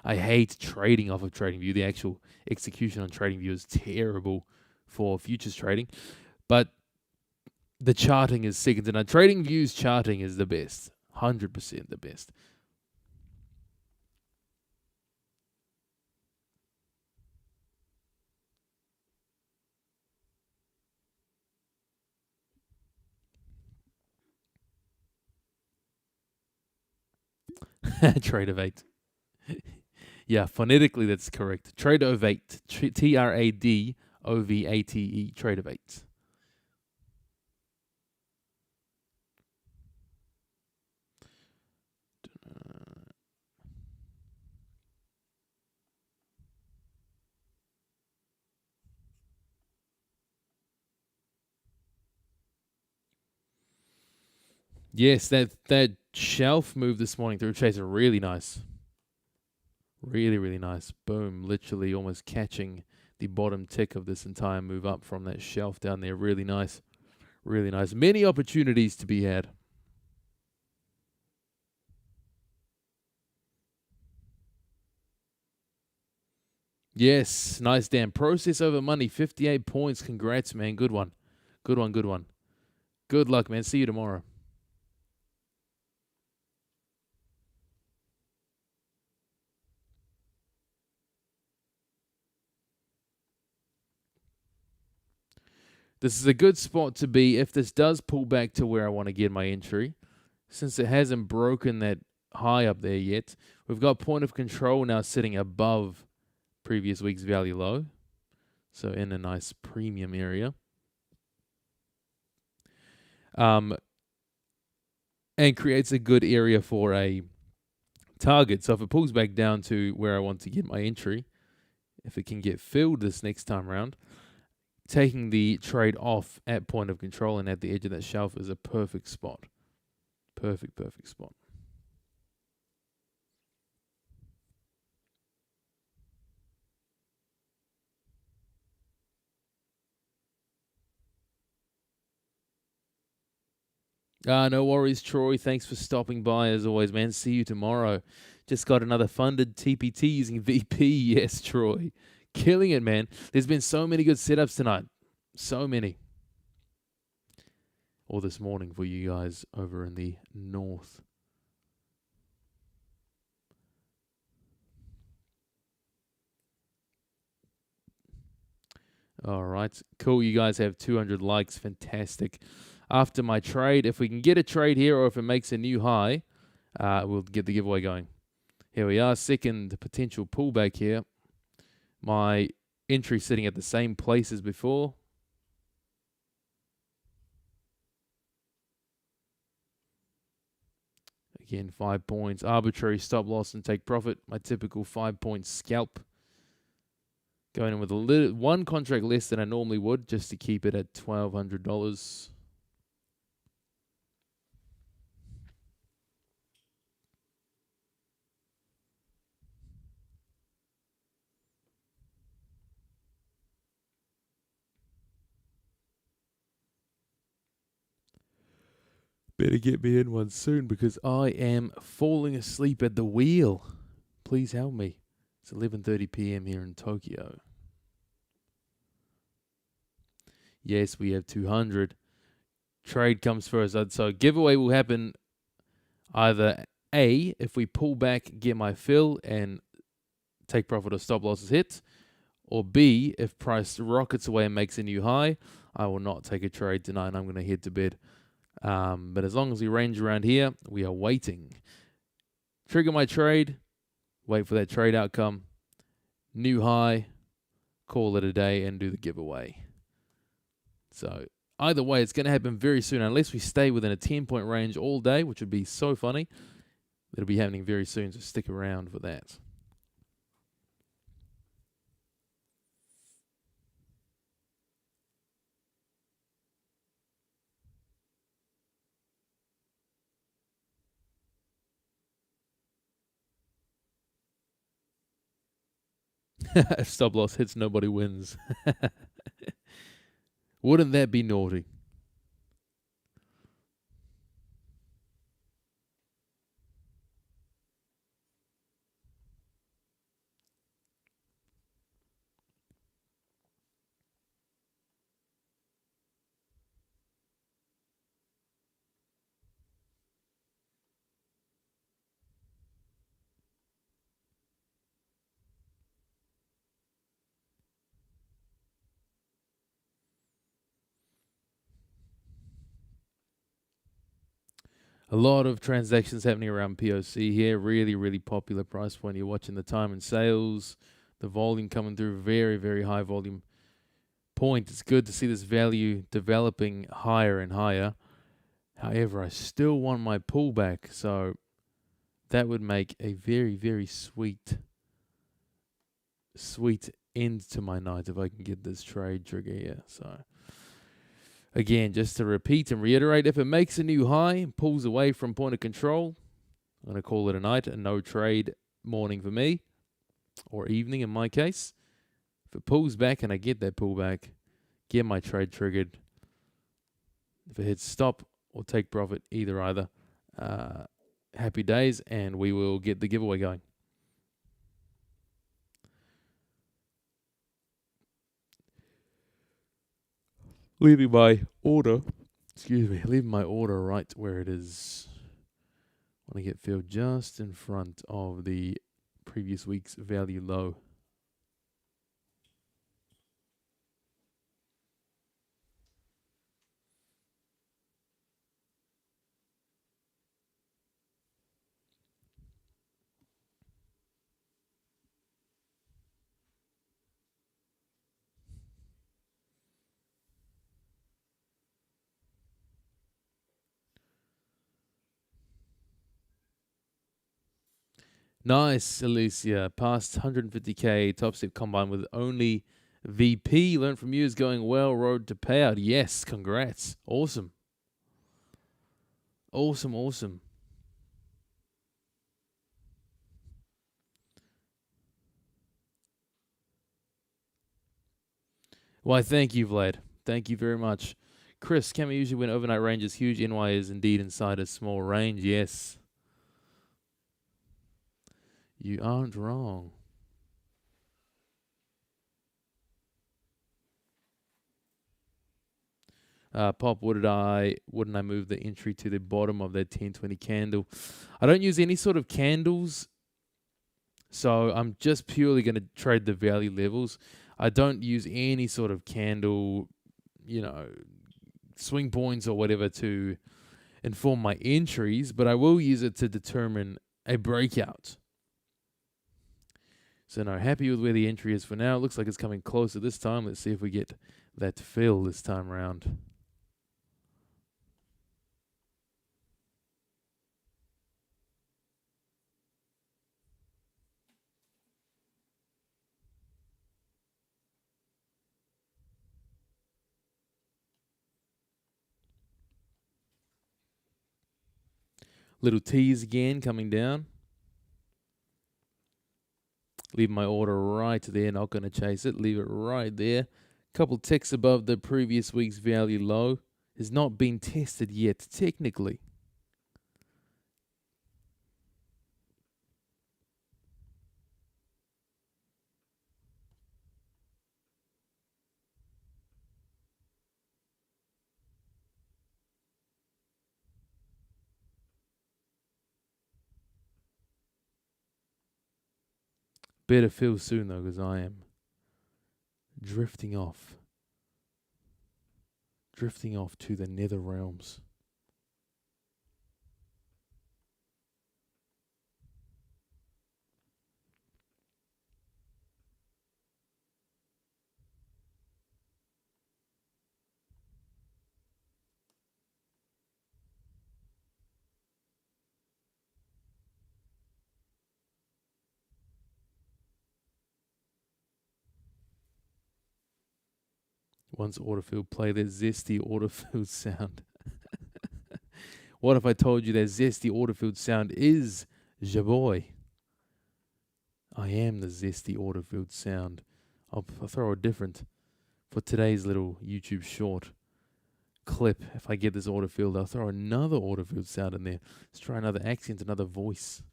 I hate trading off of Trading View. The actual execution on Trading View is terrible for futures trading. But the charting is second to none. Trading View's charting is the best. 100% the best. Tradeovate. Yeah, phonetically that's correct. Tradeovate. Tradovate. Tradeovate. Yes, that shelf move this morning through Chaser, really nice. Really, really nice. Boom, literally almost catching the bottom tick of this entire move up from that shelf down there. Really nice. Really nice. Many opportunities to be had. Yes, nice damn. Process over money, 58 points. Congrats, man. Good one. Good one, good one. Good luck, man. See you tomorrow. This is a good spot to be if this does pull back to where I want to get my entry. Since it hasn't broken that high up there yet, we've got point of control now sitting above previous week's value low. So in a nice premium area. And creates a good area for a target. So if it pulls back down to where I want to get my entry, if it can get filled this next time around, taking the trade off at point of control and at the edge of that shelf is a perfect spot. Perfect spot. No worries, Troy. Thanks for stopping by as always, man. See you tomorrow. Just got another funded TPT using VP. Yes, Troy. Killing it, man. There's been so many good setups tonight. So many. Or this morning for you guys over in the north. All right. Cool. You guys have 200 likes. Fantastic. After my trade, if we can get a trade here or if it makes a new high, we'll get the giveaway going. Here we are. Second potential pullback here. My entry sitting at the same place as before. Again, 5 points. Arbitrary stop loss and take profit. My typical 5-point scalp. Going in with one contract less than I normally would, just to keep it at $1,200. Better get me in one soon because I am falling asleep at the wheel. Please help me. It's 11:30 p.m. here in Tokyo. Yes, we have 200. Trade comes first. So giveaway will happen either A, if we pull back, get my fill, and take profit or stop losses hit, or B, if price rockets away and makes a new high, I will not take a trade tonight and I'm going to head to bed. But as long as we range around here, we are waiting. Trigger my trade, wait for that trade outcome, new high, call it a day, and do the giveaway. So either way, it's going to happen very soon, unless we stay within a 10-point range all day, which would be so funny. It'll be happening very soon, so stick around for that. If stop loss hits, nobody wins. Wouldn't that be naughty? A lot of transactions happening around POC here. Really, really popular price point. You're watching the time and sales, the volume coming through, very, very high volume point. It's good to see this value developing higher and higher. However, I still want my pullback, so that would make a very, very sweet end to my night if I can get this trade trigger here. So again, just to repeat and reiterate, if it makes a new high and pulls away from point of control, I'm going to call it a night, a no trade morning for me, or evening in my case. If it pulls back and I get that pullback, get my trade triggered. If it hits stop or take profit, either. Happy days, and we will get the giveaway going. Leaving my order right where it is. I want to get filled just in front of the previous week's value low. Nice, Alicia. Past 150k top step combined with only VP. Learn from you is going well. Road to payout. Yes, congrats. Awesome. Awesome. Why, thank you, Vlad. Thank you very much. Chris, Cammy usually when overnight range is huge. NY is indeed inside a small range. Yes. You aren't wrong. Pop, wouldn't I move the entry to the bottom of that 1020 candle? I don't use any sort of candles, so I'm just purely going to trade the value levels. I don't use any sort of candle, swing points or whatever to inform my entries, but I will use it to determine a breakout. So no, happy with where the entry is for now. It looks like it's coming closer this time. Let's see if we get that fill this time around. Little tease again coming down. Leave my order right there. Not going to chase it. Leave it right there. Couple ticks above the previous week's value low. Has not been tested yet, technically. Better feel soon, though, because I am drifting off to the nether realms. Once autofill, play that zesty autofill sound. What if I told you that zesty autofill sound is Jaboy? I am the zesty autofill sound. I'll throw a different for today's little YouTube short clip. If I get this autofill, I'll throw another autofill sound in there. Let's try another accent, another voice.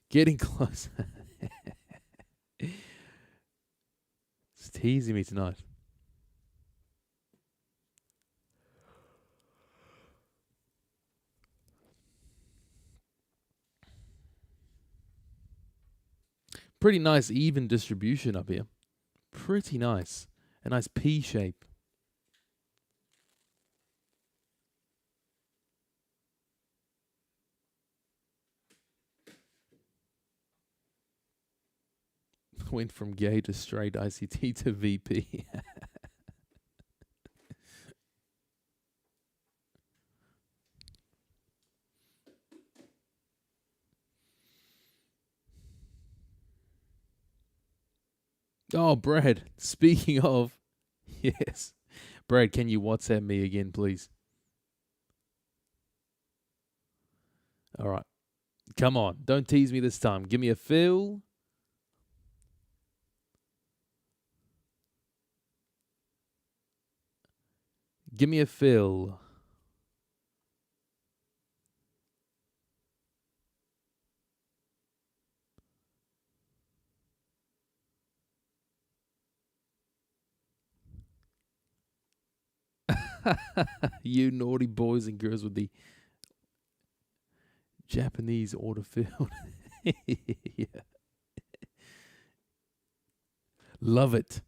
Getting close. It's teasing me tonight. Pretty nice even distribution up here. Pretty nice. A nice P shape. Went from gay to straight, ICT to VP. Oh, Brad, speaking of, yes. Brad, can you WhatsApp me again, please? All right. Come on. Don't tease me this time. Give me a fill. Give me a fill. You naughty boys and girls with the Japanese autofill. Yeah. Love it.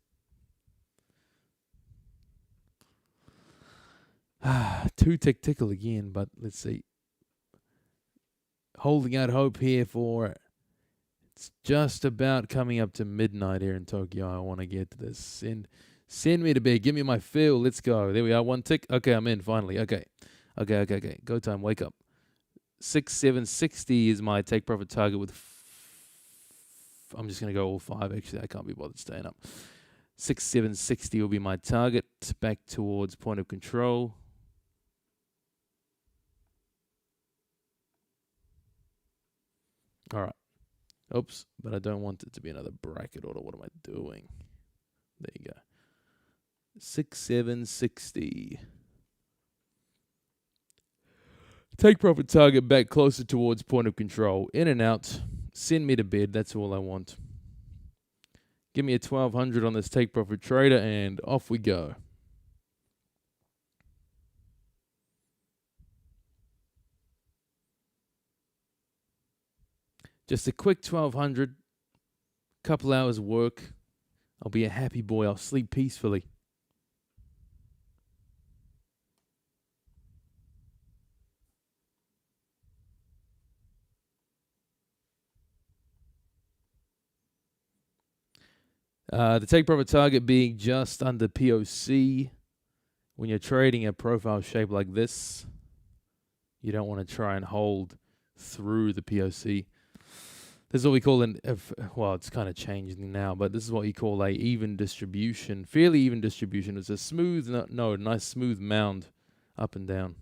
Two tickle again, but let's see. Holding out hope here for it's just about coming up to midnight here in Tokyo. I want to get to this. Send me to bed. Give me my fill. Let's go. There we are. One tick. Okay, I'm in finally. Okay. Go time. Wake up. 6760 is my take profit target with. I'm just going to go all five. Actually, I can't be bothered staying up. 6760 will be my target. Back towards point of control. All right. Oops, but I don't want it to be another bracket order. What am I doing? There you go. 6760. Take profit target back closer towards point of control. In and out. Send me to bed. That's all I want. Give me a 1200 on this take profit trader and off we go. Just a quick 1200. Couple hours work. I'll be a happy boy. I'll sleep peacefully. The take profit target being just under POC. When you're trading a profile shape like this, you don't want to try and hold through the POC. This is what we call well, it's kind of changing now, but this is what you call a even distribution, fairly even distribution. It's a smooth, nice smooth mound up and down.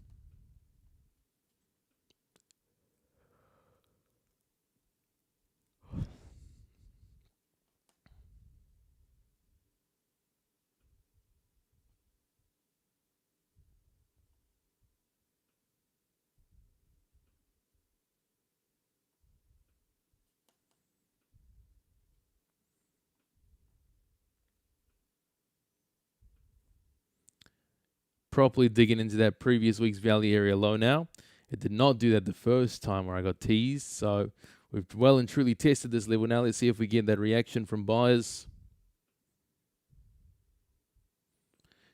Properly digging into that previous week's value area low now. It did not do that the first time where I got teased, so we've well and truly tested this level. Now let's see if we get that reaction from buyers.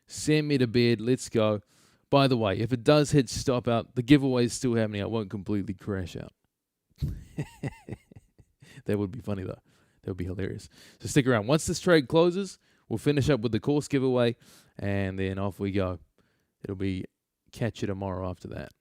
Send me to bed. Let's go. By the way, if it does hit stop out, the giveaway is still happening. I won't completely crash out. That would be funny, though. That would be hilarious. So stick around. Once this trade closes, we'll finish up with the course giveaway, and then off we go. It'll be catch you tomorrow after that.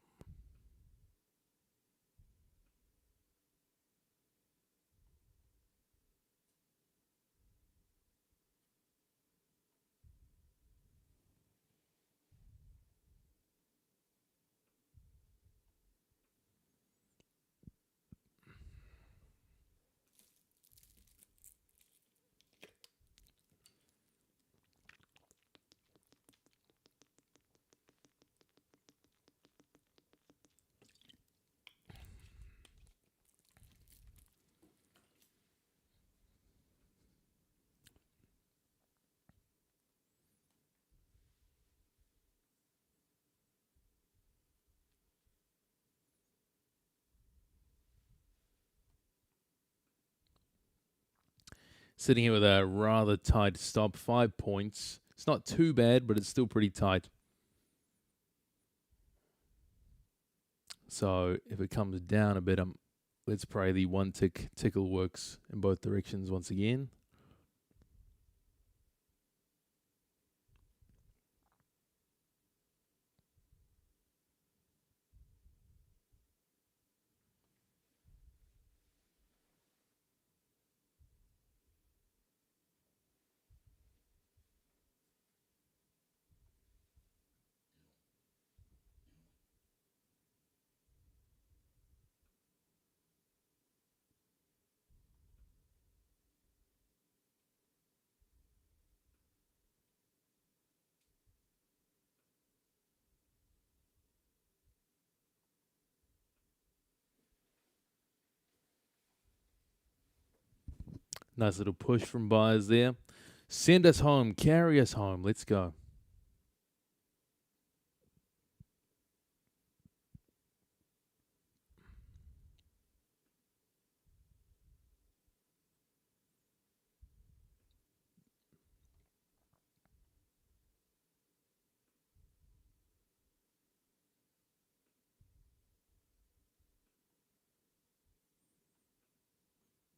Sitting here with a rather tight stop, 5 points. It's not too bad, but it's still pretty tight. So if it comes down a bit, let's pray the one tickle works in both directions once again. Nice little push from buyers there. Send us home. Carry us home. Let's go.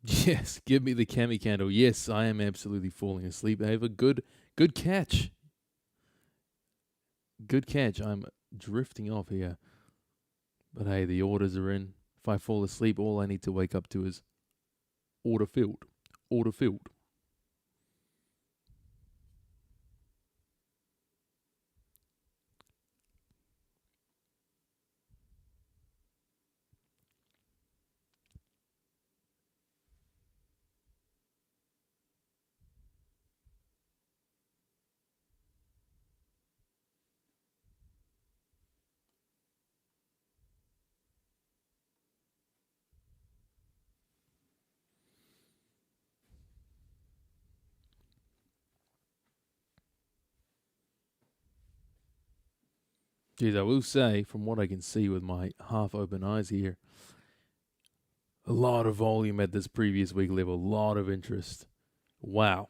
Yes, give me the Cammy candle. Yes, I am absolutely falling asleep. Ava, good catch. Good catch. I'm drifting off here. But hey, the orders are in. If I fall asleep, all I need to wake up to is order filled. Order filled. Geez, I will say, from what I can see with my half-open eyes here, a lot of volume at this previous week level. A lot of interest. Wow.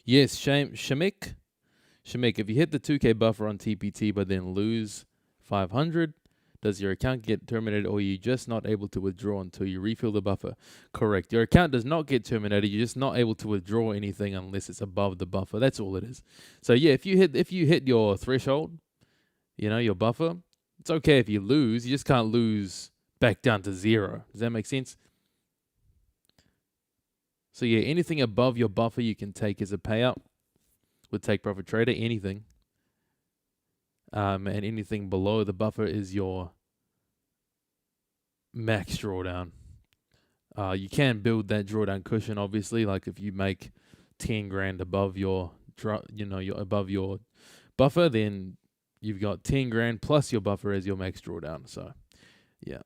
Yes, Shamik, if you hit the 2K buffer on TPT but then lose 500, Does your account get terminated, or are you just not able to withdraw until you refill the buffer? Correct. Your account does not get terminated. You're just not able to withdraw anything unless it's above the buffer. That's all it is. So yeah, if you hit your threshold, your buffer, it's okay if you lose. You just can't lose back down to zero. Does that make sense? So yeah, anything above your buffer you can take as a payout with Take Profit Trader, anything. And anything below the buffer is your max drawdown. You can build that drawdown cushion, obviously. Like if you make 10 grand above your above your buffer, then you've got 10 grand plus your buffer as your max drawdown. So, yeah.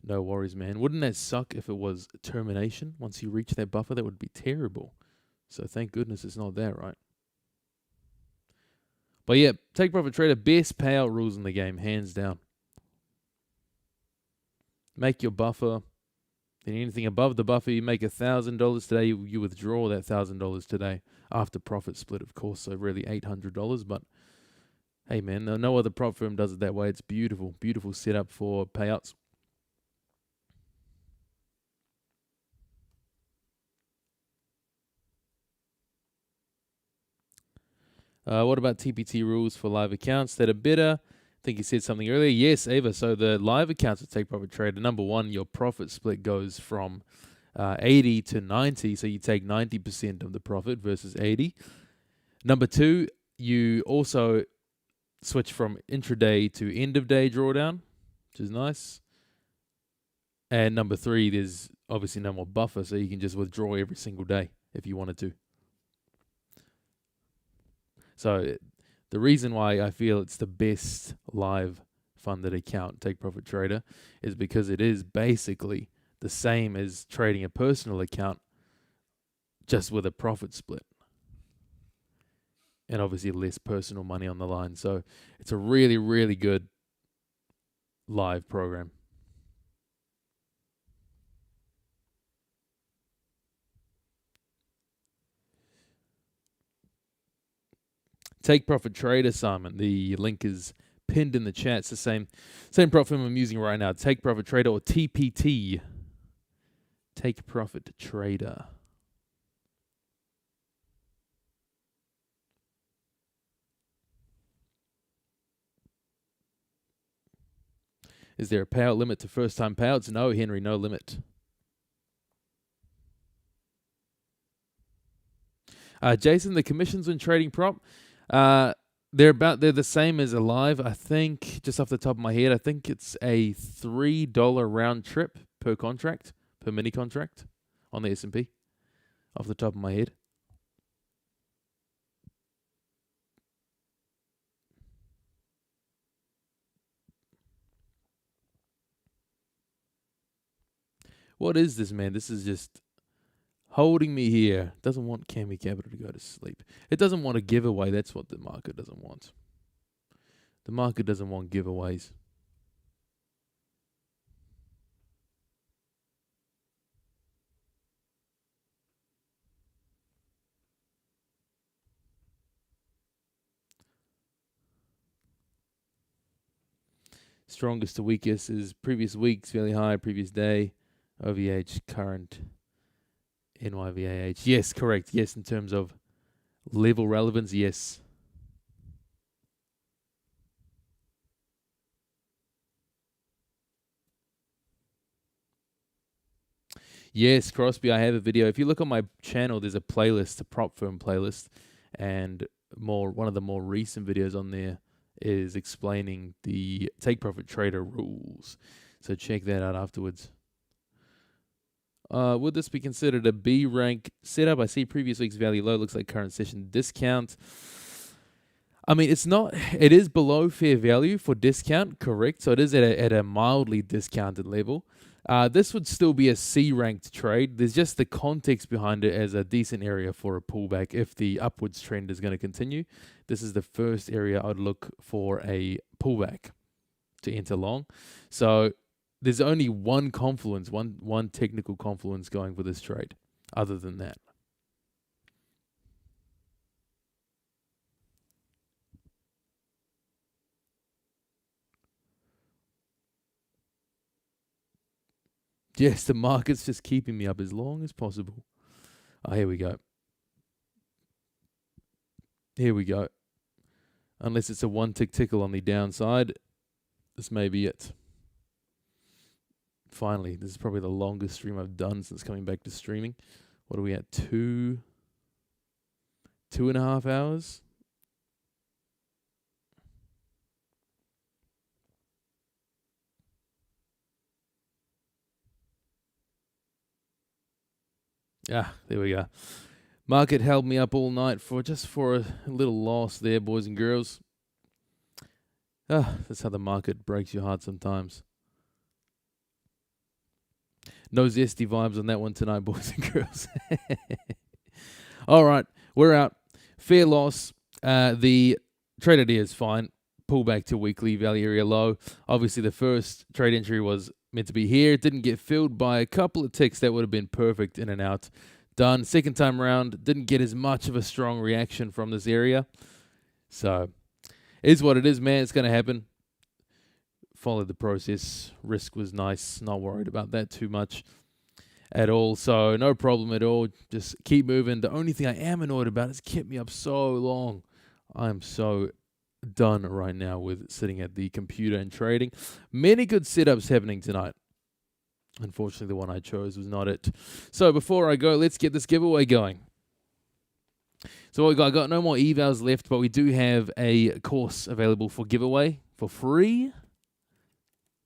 No worries, man. Wouldn't that suck if it was termination once you reach that buffer? That would be terrible. So thank goodness it's not that, right? But yeah, Take Profit Trader, best payout rules in the game, hands down. Make your buffer. Then anything above the buffer, you make $1,000 today. You withdraw that $1,000 today after profit split, of course. So really $800. But hey, man, no other prop firm does it that way. It's beautiful, beautiful setup for payouts. What about TPT rules for live accounts that are better? I think you said something earlier. Yes, Ava. So the live accounts of Take Profit Trader, number one, your profit split goes from 80 to 90. So you take 90% of the profit versus 80. Number two, you also switch from intraday to end of day drawdown, which is nice. And number three, there's obviously no more buffer, so you can just withdraw every single day if you wanted to. So the reason why I feel it's the best live funded account, Take Profit Trader, is because it is basically the same as trading a personal account, just with a profit split. And obviously less personal money on the line. So it's a really, really good live program. Take Profit Trader, Simon. The link is pinned in the chat. It's the same prop firm I'm using right now. Take Profit Trader, or TPT. Take Profit Trader. Is there a payout limit to first-time payouts? No, Henry, no limit. Jason, the commissions when trading prop, they're the same as a live. I think, just off the top of my head, I think it's a $3 round trip per contract, per mini contract on the S&P, off the top of my head. What is this, man? This is just holding me here. Doesn't want Cammy Capital to go to sleep. It doesn't want a giveaway. That's what the market doesn't want. The market doesn't want giveaways. Strongest to weakest is previous week's fairly high, previous day, OVH, current, NYVAH. Yes, correct. Yes, in terms of level relevance, yes. Yes, Crosby, I have a video. If you look on my channel, there's a playlist, a prop firm playlist, and one of the more recent videos on there is explaining the Take Profit Trader rules. So check that out afterwards. Would this be considered a B rank setup? I see previous week's value low. Looks like current session discount. I mean, it's not. It is below fair value for discount, correct? So it is at a mildly discounted level. This would still be a C-ranked trade. There's just the context behind it as a decent area for a pullback if the upwards trend is going to continue. This is the first area I'd look for a pullback to enter long. So there's only one confluence, one technical confluence going for this trade. Other than that, yes, the market's just keeping me up as long as possible. Oh, here we go. Here we go. Unless it's a one tick tickle on the downside, this may be it. Finally, this is probably the longest stream I've done since coming back to streaming. What are we at? 2.5 hours? Ah, there we go. Market held me up all night for a little loss there, boys and girls. Ah, that's how the market breaks your heart sometimes. No zesty vibes on that one tonight, boys and girls. All right, we're out. Fair loss. The trade idea is fine. Pull back to weekly value area low. Obviously, the first trade entry was meant to be here. It didn't get filled by a couple of ticks that would have been perfect in and out. Done. Second time around, didn't get as much of a strong reaction from this area. So, is what it is, man. It's going to happen. Follow the process. Risk was nice. Not worried about that too much at all. So, no problem at all. Just keep moving. The only thing I am annoyed about is kept me up so long. I'm so done right now with sitting at the computer and trading. Many good setups happening tonight. Unfortunately, the one I chose was not it. So before I go, let's get this giveaway going. So I got no more evals left, but we do have a course available for giveaway for free.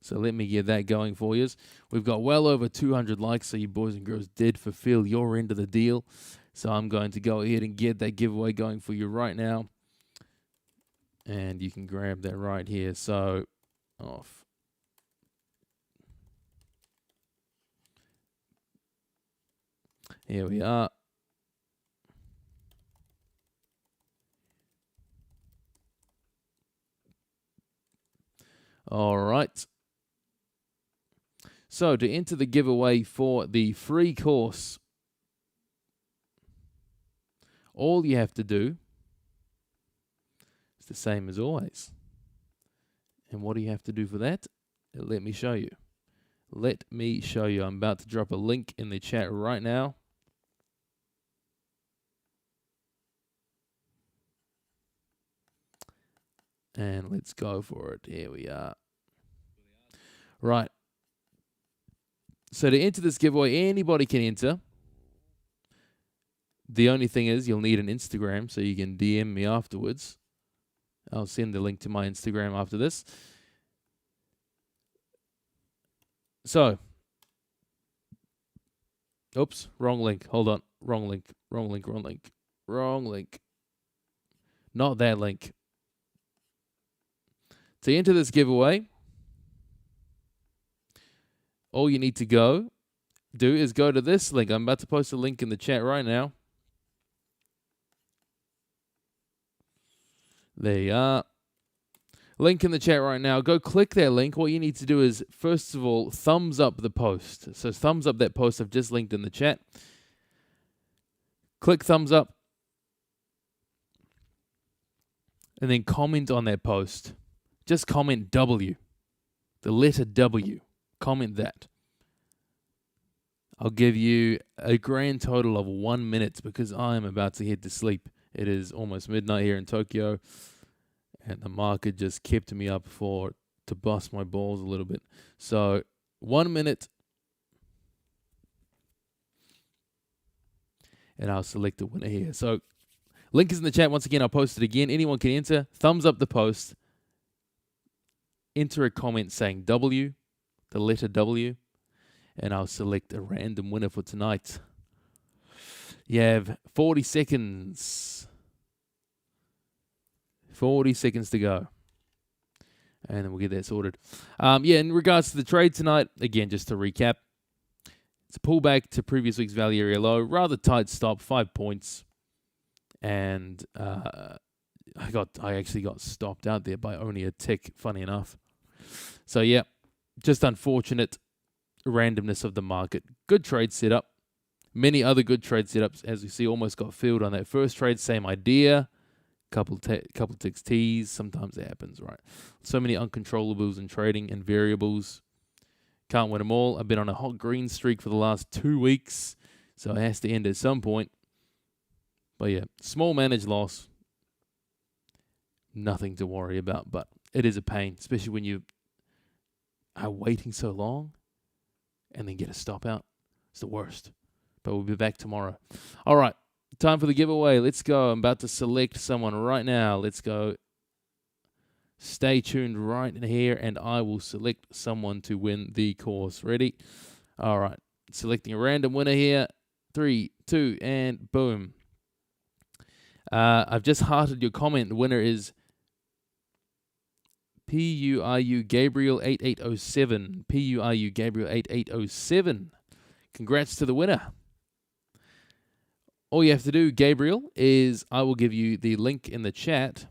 So let me get that going for you. We've got well over 200 likes, so you boys and girls did fulfill your end of the deal. So I'm going to go ahead and get that giveaway going for you right now. And you can grab that right here. So off. Here we are. All right. So to enter the giveaway for the free course, all you have to do is the same as always. And what do you have to do for that? Let me show you. Let me show you. I'm about to drop a link in the chat right now. And let's go for it. Here we are. Right. So to enter this giveaway, anybody can enter. The only thing is you'll need an Instagram so you can DM me afterwards. I'll send the link to my Instagram after this. So. Oops, wrong link. Hold on. Wrong link. Wrong link. Wrong link. Wrong link. Not that link. To enter this giveaway, all you need to do is go to this link. I'm about to post a link in the chat right now. There you are. Link in the chat right now. Go click that link. What you need to do is, first of all, thumbs up the post. So thumbs up that post I've just linked in the chat. Click thumbs up. And then comment on that post. Just comment W. The letter W. Comment that. I'll give you a grand total of 1 minute because I am about to head to sleep. It is almost midnight here in Tokyo. And the market just kept me up to bust my balls a little bit. So 1 minute. And I'll select the winner here. So link is in the chat. Once again, I'll post it again. Anyone can enter. Thumbs up the post. Enter a comment saying W, the letter W, and I'll select a random winner for tonight. You have 40 seconds. 40 seconds to go. And then we'll get that sorted. In regards to the trade tonight, again, just to recap, it's a pullback to previous week's value area low. Rather tight stop, 5 points. And I actually got stopped out there by only a tick, funny enough. So, yeah, just unfortunate randomness of the market. Good trade setup. Many other good trade setups, as we see, almost got filled on that first trade. Same idea. Couple ticks teas. Sometimes it happens, right? So many uncontrollables in trading and variables. Can't win them all. I've been on a hot green streak for the last 2 weeks, so it has to end at some point. But yeah, small managed loss. Nothing to worry about, but it is a pain, especially when you are waiting so long and then get a stop out. It's the worst. But we'll be back tomorrow. All right, time for the giveaway. Let's go. I'm about to select someone right now. Let's go. Stay tuned right in here, and I will select someone to win the course. Ready? All right. Selecting a random winner here. 3, 2, and boom. I've just hearted your comment. The winner is PURU Gabriel 8807. PURU Gabriel 8807. Congrats to the winner. All you have to do, Gabriel, is I will give you the link in the chat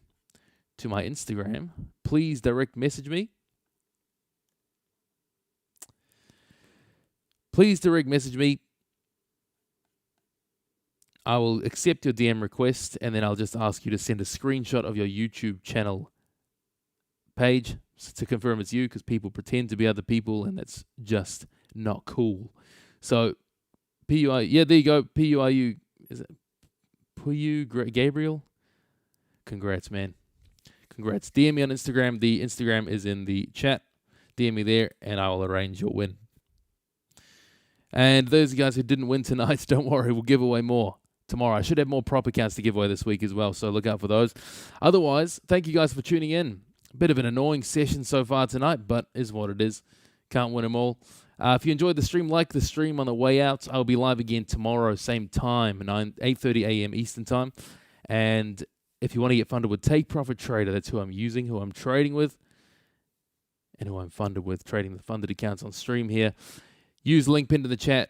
to my Instagram. Please direct message me. Please direct message me. I will accept your DM request, and then I'll just ask you to send a screenshot of your YouTube channel page to confirm it's you, because people pretend to be other people, and that's just not cool. So, PUI, yeah, there you go. PUIU, is it PUIU Gabriel? Congrats, man. Congrats. DM me on Instagram. The Instagram is in the chat. DM me there, and I will arrange your win. And those guys who didn't win tonight, don't worry, we'll give away more tomorrow. I should have more prop accounts to give away this week as well, so look out for those. Otherwise, thank you guys for tuning in. Bit of an annoying session so far tonight, but is what it is. Can't win them all. If you enjoyed the stream, like the stream on the way out. I'll be live again tomorrow, same time, 8:30 a.m. Eastern time. And if you want to get funded with Take Profit Trader, that's who I'm using, who I'm trading with, and who I'm funded with, trading the funded accounts on stream here. Use link pinned in the chat,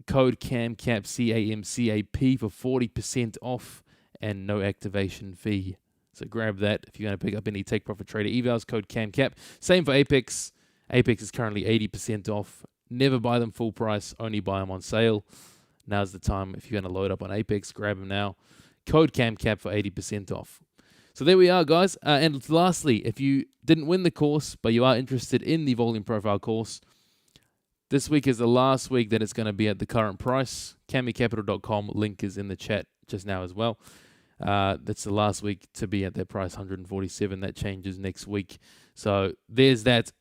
code CAMCAP, CAMCAP, for 40% off and no activation fee. So grab that if you're going to pick up any Take Profit Trader evals, code CAMCAP. Same for Apex. Apex is currently 80% off. Never buy them full price, only buy them on sale. Now's the time. If you're going to load up on Apex, grab them now. Code CAMCAP for 80% off. So there we are, guys. And lastly, if you didn't win the course, but you are interested in the volume profile course, this week is the last week that it's going to be at the current price. CammyCapital.com link is in the chat just now as well. That's the last week to be at that price, 147. That changes next week. So there's that.